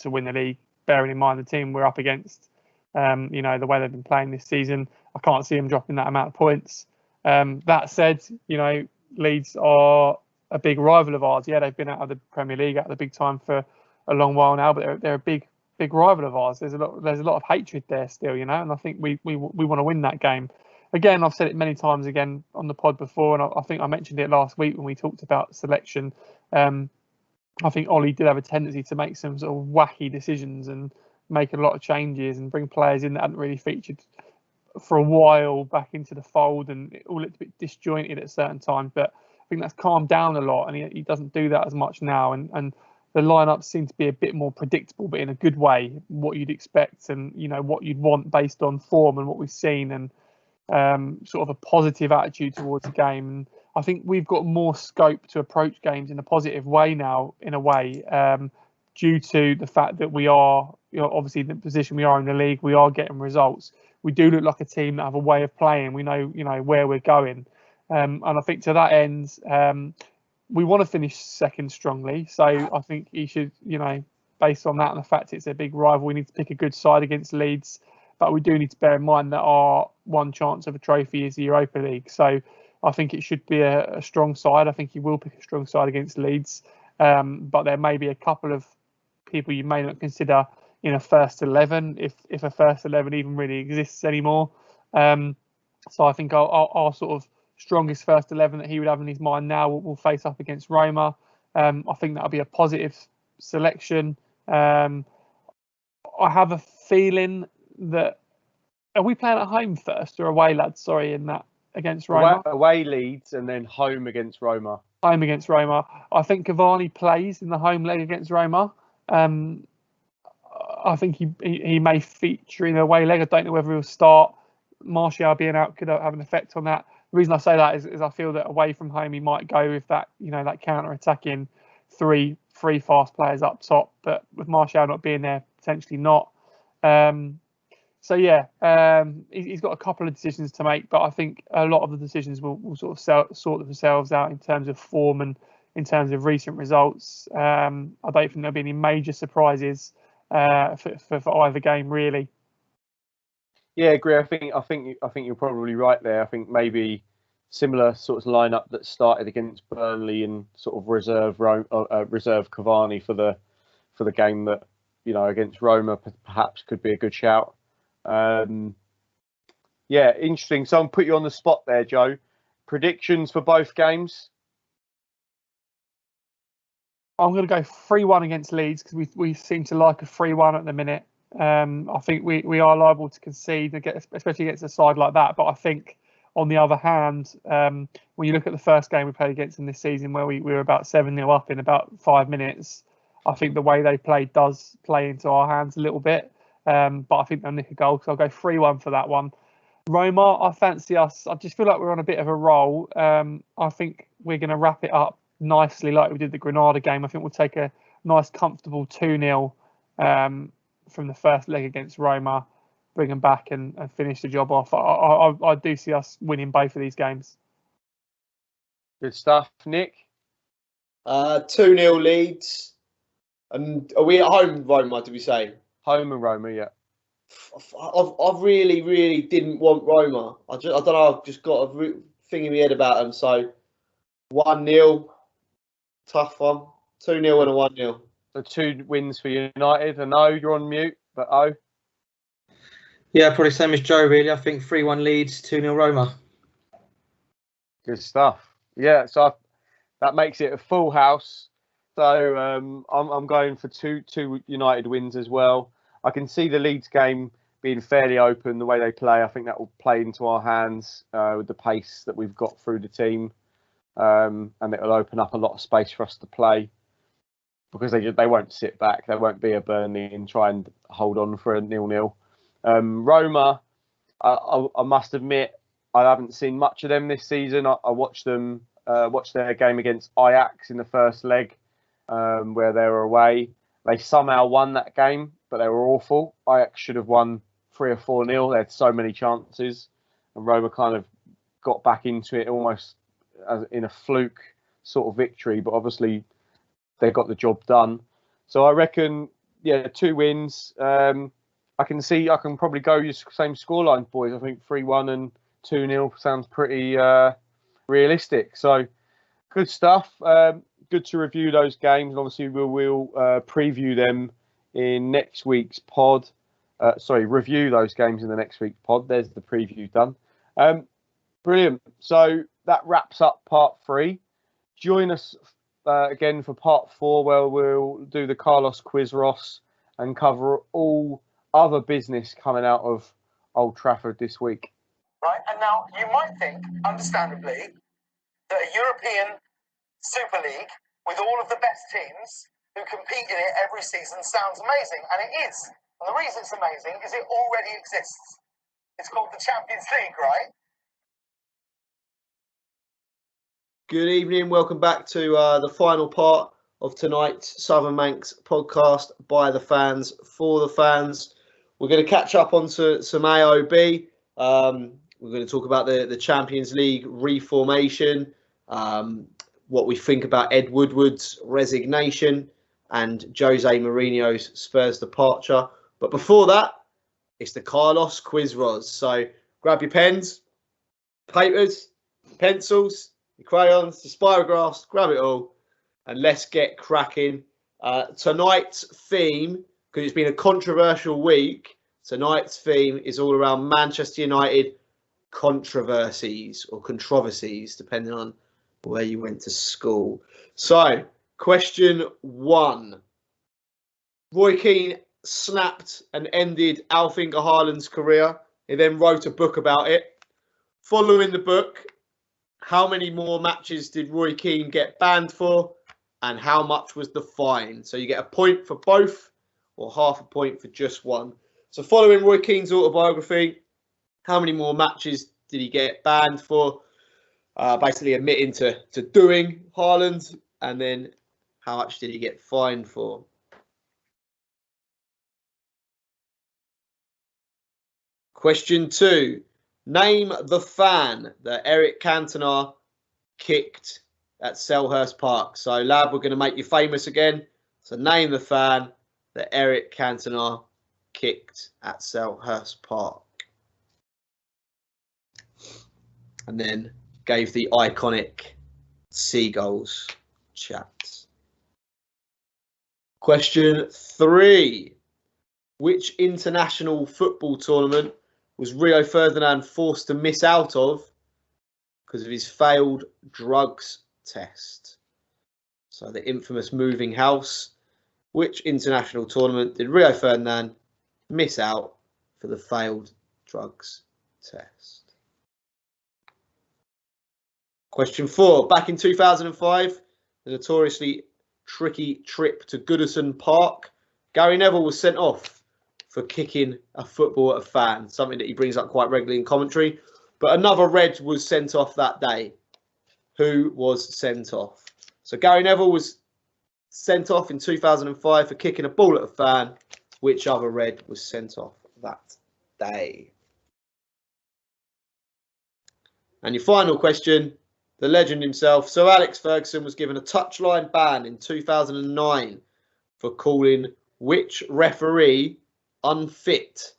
win the league, bearing in mind the team we're up against. You know, the way they've been playing this season, I can't see them dropping that amount of points. That said, you know, Leeds are a big rival of ours. Yeah, they've been out of the Premier League, out of the big time for a long while now, but they're a big rival of ours. There's a lot of hatred there still, you know, and I think we want to win that game. Again, I've said it many times again on the pod before, and I think I mentioned it last week when we talked about selection. I think Ollie did have a tendency to make some sort of wacky decisions and make a lot of changes and bring players in that hadn't really featured for a while back into the fold, and it all looked a bit disjointed at certain times. But I think that's calmed down a lot, and he doesn't do that as much now. And the lineups seem to be a bit more predictable, but in a good way, what you'd expect, and you know what you'd want based on form and what we've seen, and sort of a positive attitude towards the game. And I think we've got more scope to approach games in a positive way now, in a way, due to the fact that we are, you know, obviously the position we are in the league, we are getting results. We do look like a team that have a way of playing. We know, you know, where we're going, and I think to that end, we want to finish second strongly. So I think he should, you know, based on that and the fact it's a big rival, we need to pick a good side against Leeds. But we do need to bear in mind that our one chance of a trophy is the Europa League. So I think it should be a strong side. I think he will pick a strong side against Leeds. But there may be a couple of people you may not consider in a first 11, if a first 11 even really exists anymore. So I think our sort of strongest first 11 that he would have in his mind now will face up against Roma. I think that'll be a positive selection. I have a feeling that are we playing at home first or away, lads? Sorry, in that against Roma. Away Leeds and then home against Roma. Home against Roma. I think Cavani plays in the home leg against Roma. I think he may feature in the away leg. I don't know whether he'll start. Martial being out could have an effect on that. The reason I say that is I feel that away from home he might go with that, that counter-attacking three fast players up top, but with Martial not being there, potentially not. So yeah, he's got a couple of decisions to make, but I think a lot of the decisions will sort of sort themselves out in terms of form and in terms of recent results. I don't think there'll be any major surprises for either game, really. Yeah, I agree. I think you're probably right there. I think maybe similar sort of lineup that started against Burnley and sort of reserve Cavani for the game that against Roma perhaps could be a good shout. Yeah, interesting. So I'll put you on the spot there, Joe. Predictions for both games? I'm going to go 3-1 against Leeds because we seem to like a 3-1 at the minute. I think we are liable to concede, especially against a side like that. But I think, on the other hand, when you look at the first game we played against them this season, where we were about 7-0 up in about 5 minutes, I think the way they played does play into our hands a little bit. But I think they'll nick a goal, so I'll go 3-1 for that one. Roma, I fancy us. I just feel like we're on a bit of a roll. I think we're going to wrap it up nicely like we did the Granada game. I think we'll take a nice, comfortable 2-0 from the first leg against Roma, bring them back and finish the job off. I do see us winning both of these games. Good stuff, Nick. 2-0 Leeds. And are we at home, Roma, did we say? Home and Roma, yeah. I really, really didn't want Roma. I don't know, I've just got a thing in my head about them. So 1-0, tough one. 2-0 and a 1-0. So 2 wins for United. And O, you're on mute, but O? Yeah, probably same as Joe, really. I think 3-1 Leeds, 2-0 Roma. Good stuff. Yeah, so that makes it a full house. So I'm going for two United wins as well. I can see the Leeds game being fairly open the way they play. I think that will play into our hands with the pace that we've got through the team, and it will open up a lot of space for us to play because they won't sit back. They won't be a Burnley and try and hold on for a 0-0. Roma, I must admit, I haven't seen much of them this season. I watched their game against Ajax in the first leg, where they were away. They somehow won that game, but they were awful. Ajax should have won 3 or 4-0. They had so many chances, and Roma kind of got back into it almost as in a fluke sort of victory. But obviously, they got the job done. So I reckon, 2 wins. I can probably go your same scoreline, boys. I think 3-1 and 2-0 sounds pretty realistic. So good stuff. Good to review those games, and obviously we'll preview them in next week's pod. Review those games in the next week's pod. There's the preview done. Brilliant. So that wraps up part 3. Join us again for part 4, where we'll do the Carlos Quiz Ross and cover all other business coming out of Old Trafford this week. Right, and now you might think, understandably, that a European Super League with all of the best teams who compete in it every season sounds amazing, and it is. And the reason it's amazing is it already exists. It's called the Champions League, right? Good evening. Welcome back to the final part of tonight's Southern Manx podcast by the fans, for the fans. We're going to catch up on some AOB. We're going to talk about the Champions League reformation, what we think about Ed Woodward's resignation and Jose Mourinho's Spurs departure. But before that, it's the Carlos Quiz Roz. So grab your pens, papers, pencils, your crayons, your spirographs, grab it all, and let's get cracking. Tonight's theme, because it's been a controversial week, tonight's theme is all around Manchester United controversies or controversies, depending on where you went to school. So, question 1. Roy Keane snapped and ended Alf Inge Haaland's career. He then wrote a book about it. Following the book, how many more matches did Roy Keane get banned for, and how much was the fine? So you get a point for both, or half a point for just one. So following Roy Keane's autobiography, how many more matches did he get banned for? Basically admitting to doing Haaland, and then how much did he get fined for? Question 2. Name the fan that Eric Cantona kicked at Selhurst Park. So, lad, we're going to make you famous again. So, name the fan that Eric Cantona kicked at Selhurst Park. And then gave the iconic Seagulls chat. Question 3. Which international football tournament was Rio Ferdinand forced to miss out of because of his failed drugs test? So the infamous moving house. Which international tournament did Rio Ferdinand miss out for the failed drugs test? Question 4. Back in 2005, the notoriously tricky trip to Goodison Park, Gary Neville was sent off for kicking a football at a fan, something that he brings up quite regularly in commentary. But another red was sent off that day. Who was sent off? So Gary Neville was sent off in 2005 for kicking a ball at a fan. Which other red was sent off that day? And your final question, the legend himself, Sir Alex Ferguson, was given a touchline ban in 2009 for calling which referee unfit?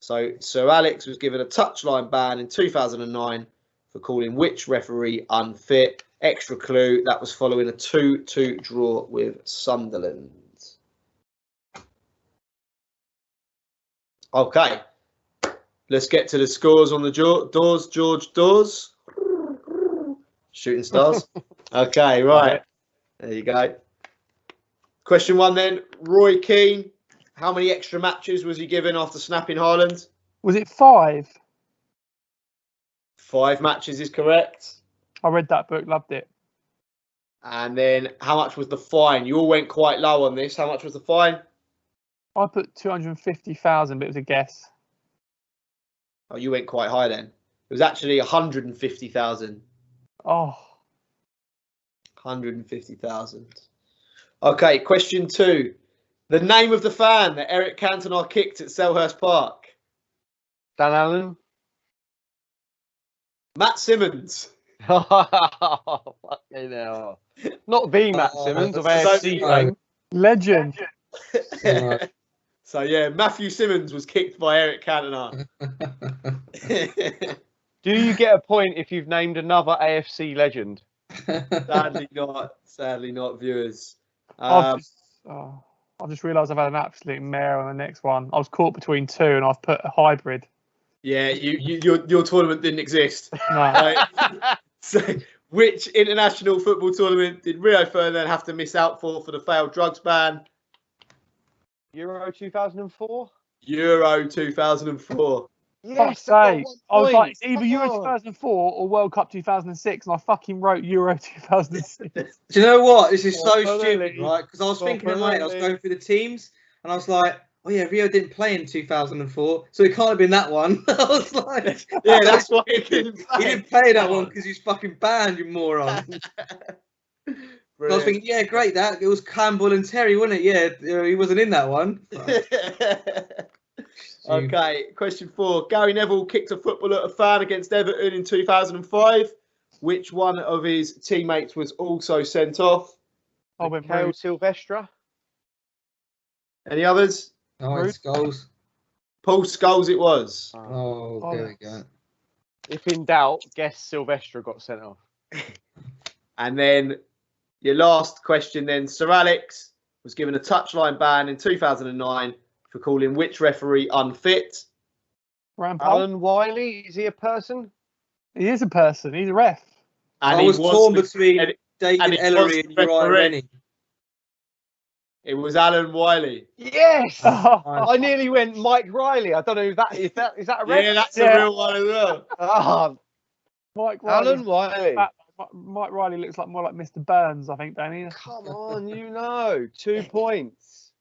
So Sir Alex was given a touchline ban in 2009 for calling which referee unfit? Extra clue, that was following a 2-2 draw with Sunderland. Okay, let's get to the scores on the doors. George Doors. Shooting stars. Okay, right. There you go. Question 1 then. Roy Keane, how many extra matches was he given after snapping Haaland? Was it 5? 5 matches is correct. I read that book, loved it. And then how much was the fine? You all went quite low on this. How much was the fine? I put 250,000, but it was a guess. Oh, you went quite high then. It was actually 150,000. Oh. 150,000. Okay, question 2. The name of the fan that Eric Cantona kicked at Selhurst Park. Dan Allen. Matt Simmons. Oh, fucking hell. Not the Matt Simmons of AFC fame. Legend. So, yeah, Matthew Simmons was kicked by Eric Cantona. Do you get a point if you've named another AFC legend? Sadly not. Sadly not, viewers. I've just realised I've had an absolute mare on the next one. I was caught between 2 and I've put a hybrid. Yeah, your tournament didn't exist. No. Right? So, which international football tournament did Rio Ferdinand have to miss out for the failed drugs ban? Euro 2004? Euro 2004. Fuck's sake. I was like, it's either Euro 2004 or World Cup 2006, and I fucking wrote Euro 2006. Do you know what? This is so Really? stupid, right? Because I was thinking in my head, I was going through the teams, and I was like, oh yeah, Rio didn't play in 2004, so it can't have been that one. I was like, Yeah, that's why he didn't play. He didn't play that one because he's fucking banned, you moron. I was thinking, yeah, great, that. It was Campbell and Terry, wasn't it? Yeah, he wasn't in that one. Okay, question 4. Gary Neville kicked a football at a fan against Everton in 2005. Which one of his teammates was also sent off? I went Kale rude. Silvestre. Any others? Oh, it's goals. Paul Scholes it was. Oh, there we go. If in doubt, guess Silvestre got sent off. And then your last question then. Sir Alex was given a touchline ban in 2009 for calling which referee unfit? Rampart. Alan Wiley, is he a person? He is a person. He's a ref. And I he was torn the- between and- David and he was Ellery and the Uriah referee. Rennie. It was Alan Wiley. Yes, Oh, I nearly went Mike Riley. I don't know if that is that a red? Yeah, that's Yeah. a real one as well. Ah, Mike Riley. Alan Wiley. Mike Riley looks like more like Mr. Burns, I think, don't he? Come on, 2 points.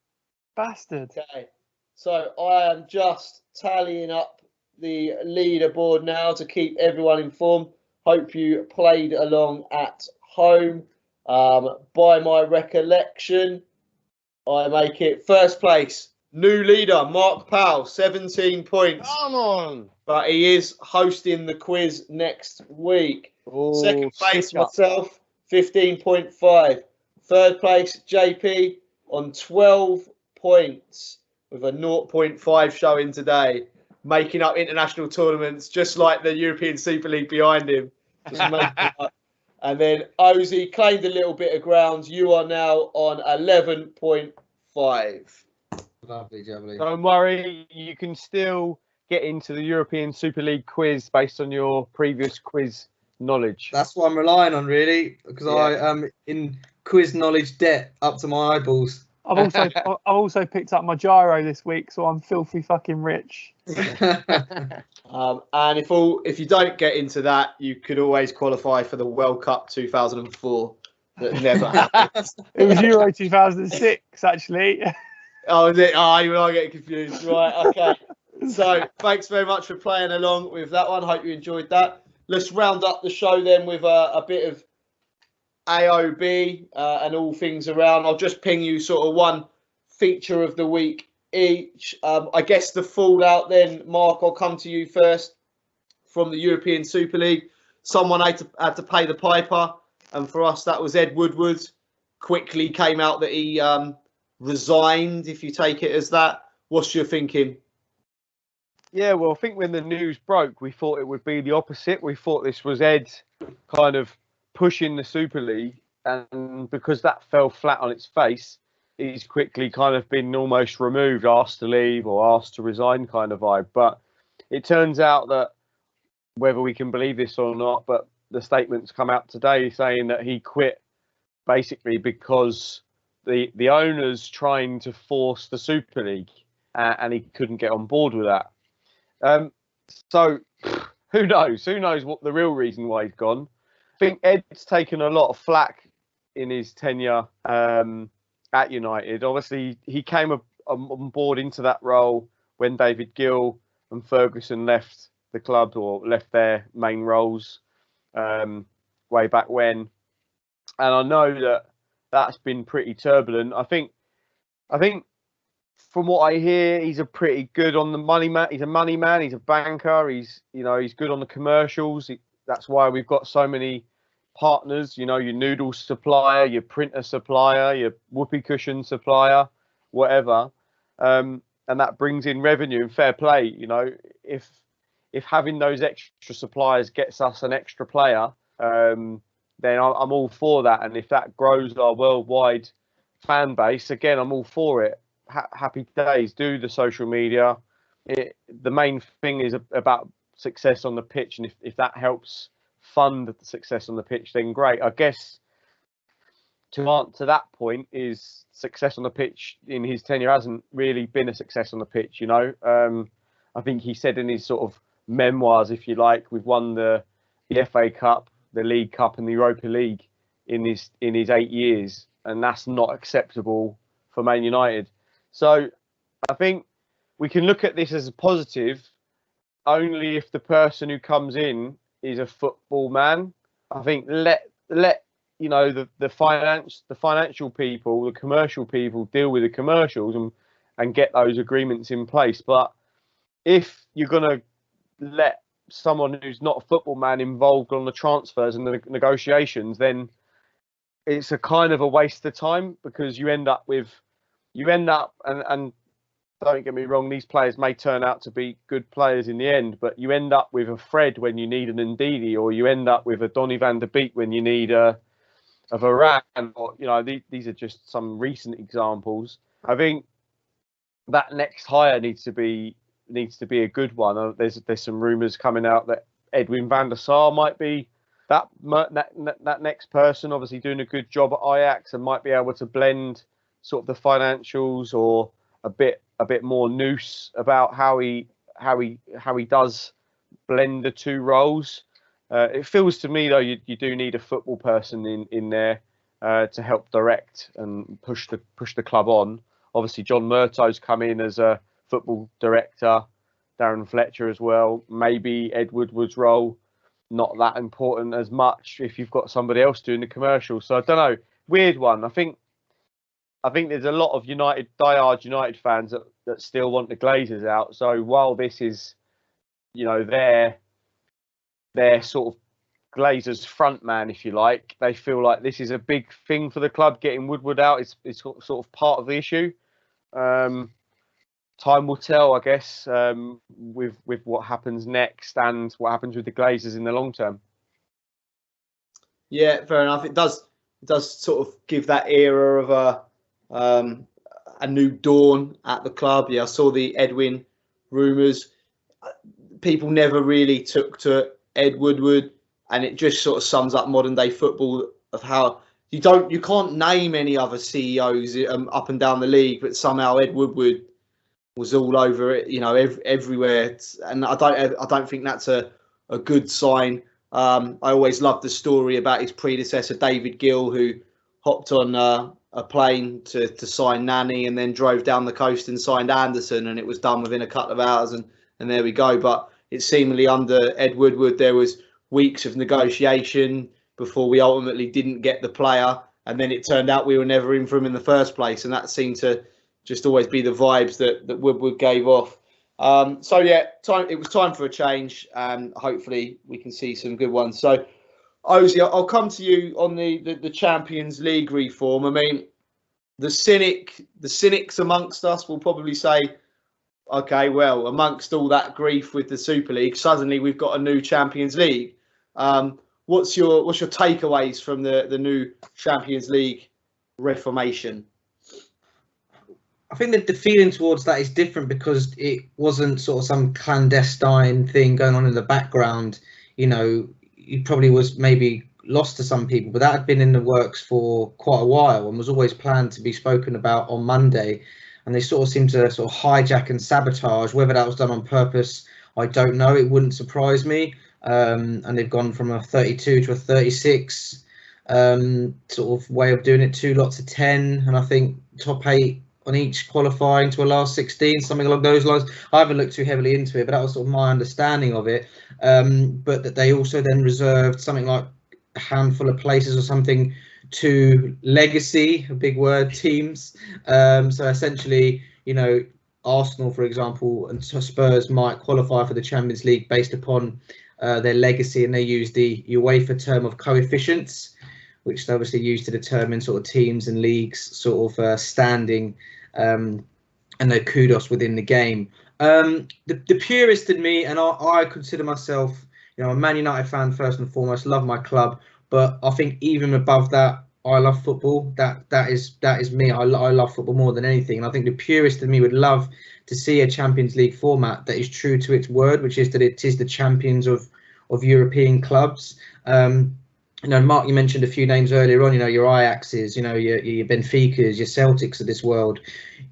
Bastard. Okay, so I am just tallying up the leaderboard now to keep everyone informed. Hope you played along at home. By my recollection, I make it first place. New leader, Mark Powell, 17 points. Come on. But he is hosting the quiz next week. Oh, Second place, stick up. myself, 15.5. Third place, JP, on 12 points with a 0.5 showing today, making up international tournaments, just like the European Super League behind him. Just making it up. And then Ozzy claimed a little bit of ground. You are now on 11.5. Lovely, jubbly. Don't worry, you can still get into the European Super League quiz based on your previous quiz knowledge. That's what I'm relying on, really, because I am in quiz knowledge debt up to my eyeballs. I've also picked up my gyro this week, so I'm filthy fucking rich. And if you don't get into that, you could always qualify for the World Cup 2004. That never happened. It was Euro 2006, actually. Oh, is it? Oh, you are getting confused. Right, okay. So thanks very much for playing along with that one. Hope you enjoyed that. Let's round up the show then with a bit of AOB and all things around. I'll just ping you sort of one feature of the week each. I guess the fallout then, Mark, I'll come to you first. From the European Super League, someone had to pay the piper, and for us that was Ed Woodward. Quickly came out that he resigned, if you take it as that. What's your thinking? Yeah, well, I think when the news broke, we thought it would be the opposite. We thought this was Ed kind of pushing the Super League, and because that fell flat on its face, he's quickly kind of been almost removed, asked to leave or asked to resign kind of vibe. But it turns out that, whether we can believe this or not, but the statements come out today saying that he quit basically because the owners trying to force the Super League, and he couldn't get on board with that. So who knows? Who knows what the real reason why he's gone? I think Ed's taken a lot of flack in his tenure at United. Obviously, he came on board into that role when David Gill and Ferguson left the club or left their main roles way back when. And I know that's been pretty turbulent. I think from what I hear, he's a pretty good on the money man. He's a money man. He's a banker. He's good on the commercials. That's why we've got so many partners. You know, your noodle supplier, your printer supplier, your whoopee cushion supplier, whatever. And that brings in revenue and fair play. You know, if having those extra suppliers gets us an extra player, then I'm all for that. And if that grows our worldwide fan base, again, I'm all for it. Happy days. Do the social media. The main thing is about success on the pitch, and if that helps fund the success on the pitch, then great. I guess to answer that point is success on the pitch in his tenure hasn't really been a success on the pitch. You know, I think he said in his sort of memoirs, if you like, we've won the FA Cup, the League Cup, and the Europa League in his 8 years, and that's not acceptable for Man United. So I think we can look at this as a positive only if the person who comes in is a football man. I think let you know the financial people, the commercial people deal with the commercials and get those agreements in place. But if you're gonna let someone who's not a football man involved on the transfers and the negotiations, then it's a kind of a waste of time, because you end up and don't get me wrong, these players may turn out to be good players in the end, but you end up with a Fred when you need an Ndidi, or you end up with a Donny van de Beek when you need a Varane, or these are just some recent examples. I think that next hire needs to be a good one. There's some rumours coming out that Edwin van der Sar might be that next person, obviously doing a good job at Ajax and might be able to blend sort of the financials, or a bit more noose about how he does blend the two roles. It feels to me though you do need a football person in there to help direct and push the club on. Obviously, John Murtaugh's come in as a football director, Darren Fletcher as well. Maybe Ed Woodward's role not that important as much if you've got somebody else doing the commercial. So I don't know, weird one. I think there's a lot of diehard United fans that still want the Glazers out. So while this is, their sort of Glazers front man, if you like, they feel like this is a big thing for the club. Getting Woodward out is sort of part of the issue. Time will tell, I guess, with what happens next and what happens with the Glazers in the long term. Yeah, fair enough. It does sort of give that era of a new dawn at the club. Yeah, I saw the Edwin rumours. People never really took to Ed Woodward, and it just sort of sums up modern day football of how you can't name any other CEOs up and down the league, but somehow Ed Woodward was all over it, everywhere. And I don't think that's a good sign. I always loved the story about his predecessor, David Gill, who hopped on a plane to sign Nani and then drove down the coast and signed Anderson, and it was done within a couple of hours, and there we go. But it seemingly under Ed Woodward, there was weeks of negotiation before we ultimately didn't get the player, and then it turned out we were never in for him in the first place, and that seemed to just always be the vibes that Woodward gave off. So yeah, it was time for a change, and hopefully we can see some good ones. So Ozzy, I'll come to you on the Champions League reform. I mean, the cynics amongst us will probably say, okay, well, amongst all that grief with the Super League, suddenly we've got a new Champions League. What's your takeaways from the new Champions League reformation? I think that the feeling towards that is different because it wasn't sort of some clandestine thing going on in the background. It probably was maybe lost to some people, but that had been in the works for quite a while and was always planned to be spoken about on Monday. And they sort of seemed to sort of hijack and sabotage. Whether that was done on purpose, I don't know. It wouldn't surprise me. And they've gone from a 32 to a 36 sort of way of doing it, 2 lots of 10. And I think top 8 on each qualifying to a last 16, something along those lines. I haven't looked too heavily into it, but that was sort of my understanding of it. But that they also then reserved something like a handful of places or something to legacy, a big word, teams. So essentially, Arsenal, for example, and Spurs might qualify for the Champions League based upon their legacy, and they use the UEFA term of coefficients, which they obviously use to determine sort of teams and leagues sort of standing and their kudos within the game. The purist in me, and I consider myself, a Man United fan first and foremost, love my club, but I think even above that, I love football. That is me. I love football more than anything, and I think the purist in me would love to see a Champions League format that is true to its word, which is that it is the champions of European clubs. Mark, you mentioned a few names earlier on, your Ajaxes, your Benficas, your Celtics of this world.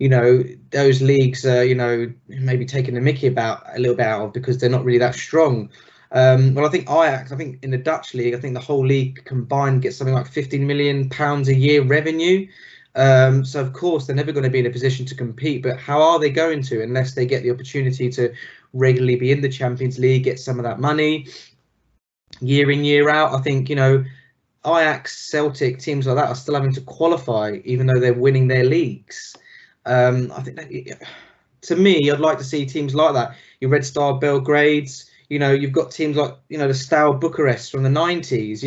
Those leagues are, maybe taking the mickey about a little bit out of because they're not really that strong. Well, I think Ajax, in the Dutch league, I think the whole league combined gets something like £15 million a year revenue. So, of course, they're never going to be in a position to compete. But how are they going to unless they get the opportunity to regularly be in the Champions League, get some of that money year in, year out? I think, Ajax, Celtic, teams like that are still having to qualify, even though they're winning their leagues. I think that, to me, I'd like to see teams like that. Your Red Star Belgrades. You've got teams like, the Steaua Bucharest from the 90s,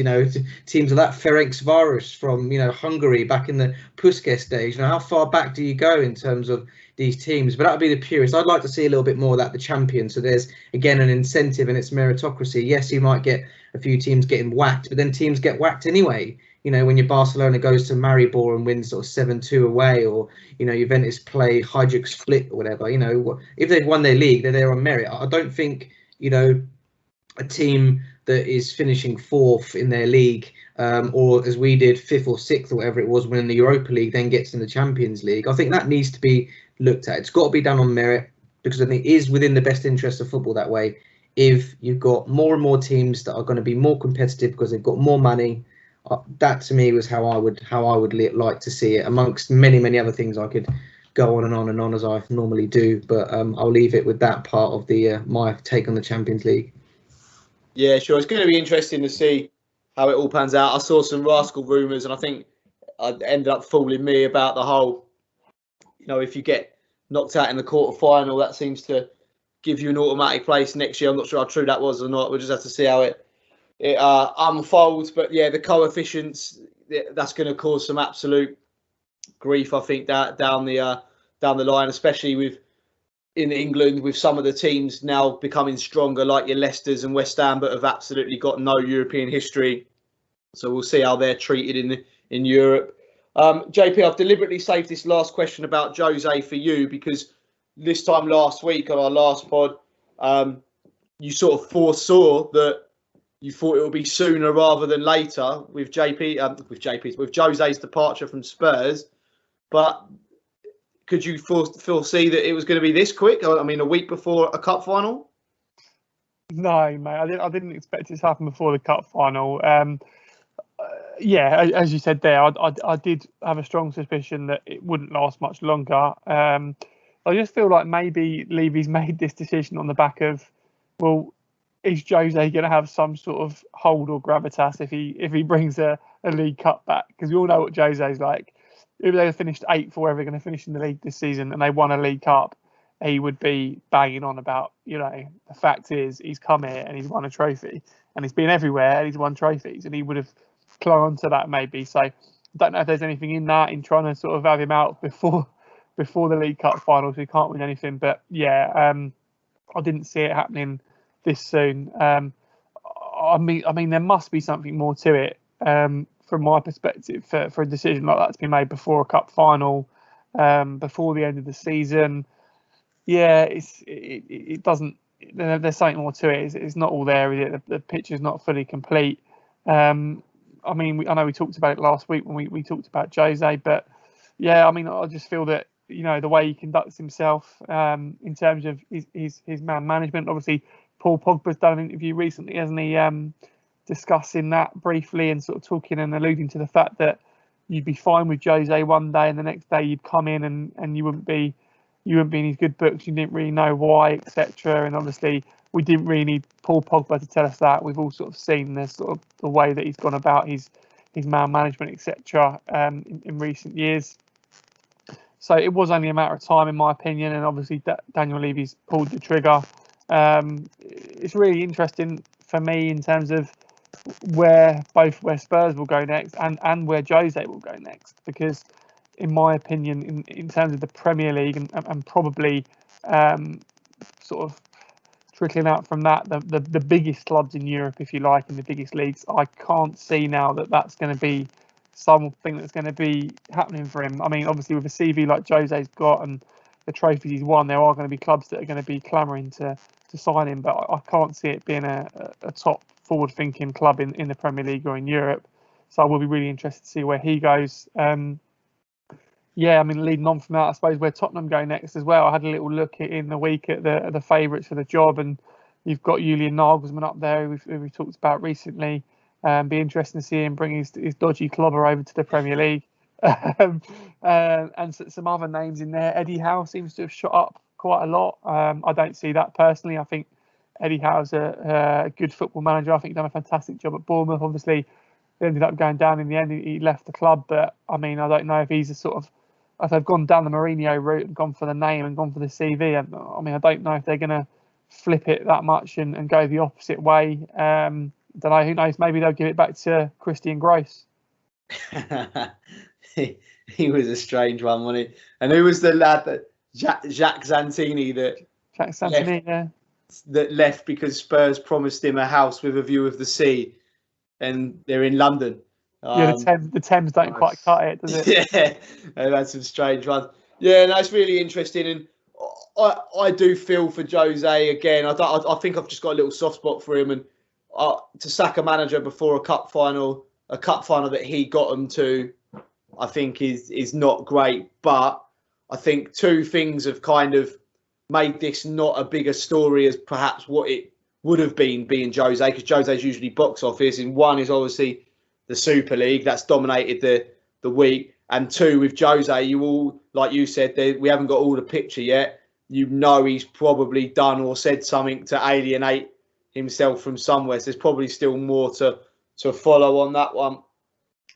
teams like that, Ferencváros from, Hungary back in the Puskas days. How far back do you go in terms of these teams? But that would be the purist. I'd like to see a little bit more of that, the champion. So there's, again, an incentive and it's meritocracy. Yes, you might get a few teams getting whacked, but then teams get whacked anyway. When your Barcelona goes to Maribor and wins sort of 7-2 away, or, Juventus play Hajduk Split or whatever, if they've won their league, they're there on merit. I don't think, a team that is finishing 4th in their league or as we did, 5th or 6th or whatever it was, winning the Europa League, then gets in the Champions League. I think that needs to be looked at. It's got to be done on merit, because I think it is within the best interest of football that way. If you've got more and more teams that are going to be more competitive because they've got more money, that to me was how I would like to see it, amongst many other things I could go on and on as I normally do. But I'll leave it with that part of the my take on the Champions League. Yeah, sure. It's going to be interesting to see how it all pans out. I saw some rascal rumours, and I think I ended up fooling me about the whole, if you get knocked out in the quarter final, that seems to give you an automatic place next year. I'm not sure how true that was or not. We'll just have to see how it unfolds. But yeah, the coefficients, that's going to cause some absolute grief, I think, that down the line, especially in England, with some of the teams now becoming stronger, like your Leicesters and West Ham, but have absolutely got no European history. So we'll see how they're treated in Europe. JP, I've deliberately saved this last question about Jose for you, because this time last week on our last pod, you sort of foresaw that you thought it would be sooner rather than later with Jose's departure from Spurs. But could you foresee that it was going to be this quick? I mean, a week before a cup final? No, mate. I didn't expect it to happen before the cup final. Yeah, as you said there, I did have a strong suspicion that it wouldn't last much longer. I just feel like maybe Levy's made this decision on the back of, well, is Jose going to have some sort of hold or gravitas if he brings a League Cup back? Because we all know what Jose's like. If they finished 8th or wherever they're going to finish in the league this season and they won a League Cup, he would be banging on about, the fact is he's come here and he's won a trophy, and he's been everywhere and he's won trophies, and he would have clung on to that maybe. So I don't know if there's anything in that, in trying to sort of have him out before the League Cup final, so he can't win anything. But yeah, I didn't see it happening this soon. I mean, there must be something more to it, from my perspective, for a decision like that to be made before a cup final, before the end of the season. Yeah, it doesn't. There's something more to it. It's not all there, is it? The picture's not fully complete. I mean, I know we talked about it last week when we talked about Jose, but yeah, I mean, I just feel that the way he conducts himself, in terms of his man management. Obviously, Paul Pogba's done an interview recently, hasn't he? Discussing that briefly and sort of talking and alluding to the fact that you'd be fine with Jose one day and the next day you'd come in and you wouldn't be in his good books. You didn't really know why, etc. And obviously, we didn't really need Paul Pogba to tell us that. We've all sort of seen the way that he's gone about his man management, etc. In recent years. So it was only a matter of time, in my opinion. And obviously, Daniel Levy's pulled the trigger. It's really interesting for me in terms of where Spurs will go next and where Jose will go next, because in my opinion, in terms of the Premier League and probably sort of trickling out from that, the biggest clubs in Europe, if you like, in the biggest leagues, I can't see now that's going to be something that's going to be happening for him. I mean, obviously with a CV like Jose's got and the trophies he's won, there are going to be clubs that are going to be clamouring to sign him, but I can't see it being a top forward-thinking club in the Premier League or in Europe. So I will be really interested to see where he goes. Yeah, I mean, leading on from that, I suppose where Tottenham go next as well. I had a little look in the week at the favourites for the job, and you've got Julian Nagelsmann up there, who we talked about recently. Be interesting to see him bring his dodgy clobber over to the Premier League. And some other names in there. Eddie Howe seems to have shot up quite a lot. I don't see that personally. I think Eddie Howe's a good football manager. I think he's done a fantastic job at Bournemouth. Obviously, he ended up going down in the end. He left the club, but I mean, I don't know if he's a sort of, if they've gone down the Mourinho route and gone for the name and gone for the CV. I mean, I don't know if they're going to flip it that much and go the opposite way. Don't know. Who knows? Maybe they'll give it back to Christian Gross. He was a strange one, wasn't he? And who was the lad that Jacques Santini that left because Spurs promised him a house with a view of the sea, and they're in London. Yeah, the Thames don't quite cut it, does it? Yeah, they've had some strange ones. Yeah, no, it's really interesting, and I do feel for Jose again. I think I've just got a little soft spot for him, and to sack a manager before a cup final, a cup final that he got them to, I think is not great. But I think two things have kind of made this not a bigger story as perhaps what it would have been being Jose, because Jose's usually box office. And one is obviously the Super League that's dominated the week. And two, with Jose, you all, like you said, we haven't got all the picture yet. You know he's probably done or said something to alienate himself from somewhere. So there's probably still more to follow on that one.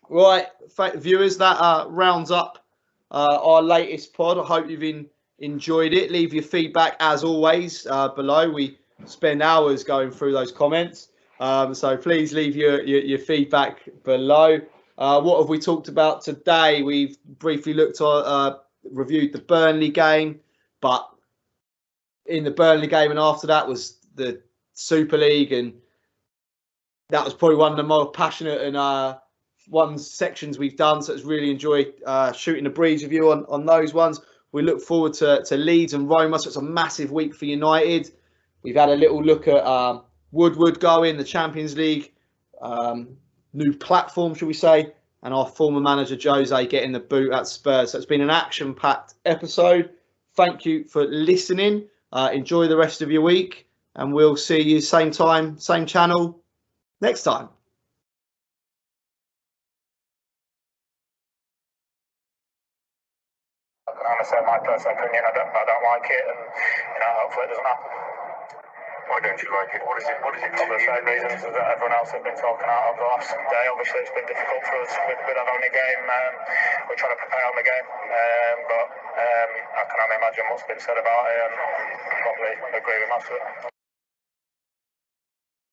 Right, viewers, that rounds up our latest pod. I hope you've enjoyed it. Leave your feedback, as always, below. We spend hours going through those comments. So please leave your feedback below. What have we talked about today? We've briefly reviewed the Burnley game, but in the Burnley game and after that was the Super League, and that was probably one of the more passionate and sections we've done. So it's really enjoyed shooting the breeze with you on those ones. We look forward to Leeds and Roma, so it's a massive week for United. We've had a little look at Woodward going, the Champions League, new platform, should we say, and our former manager Jose getting the boot at Spurs. So it's been an action-packed episode. Thank you for listening. Enjoy the rest of your week, and we'll see you same time, same channel next time. I'm gonna say my personal opinion. I don't like it, and hopefully it doesn't happen. Why don't you like it? What is it? For the same reasons that everyone else has been talking out over the last day. Obviously, it's been difficult for us with our only game. We're trying to prepare on the game, but I can only imagine what's been said about it, and probably agree with most of it.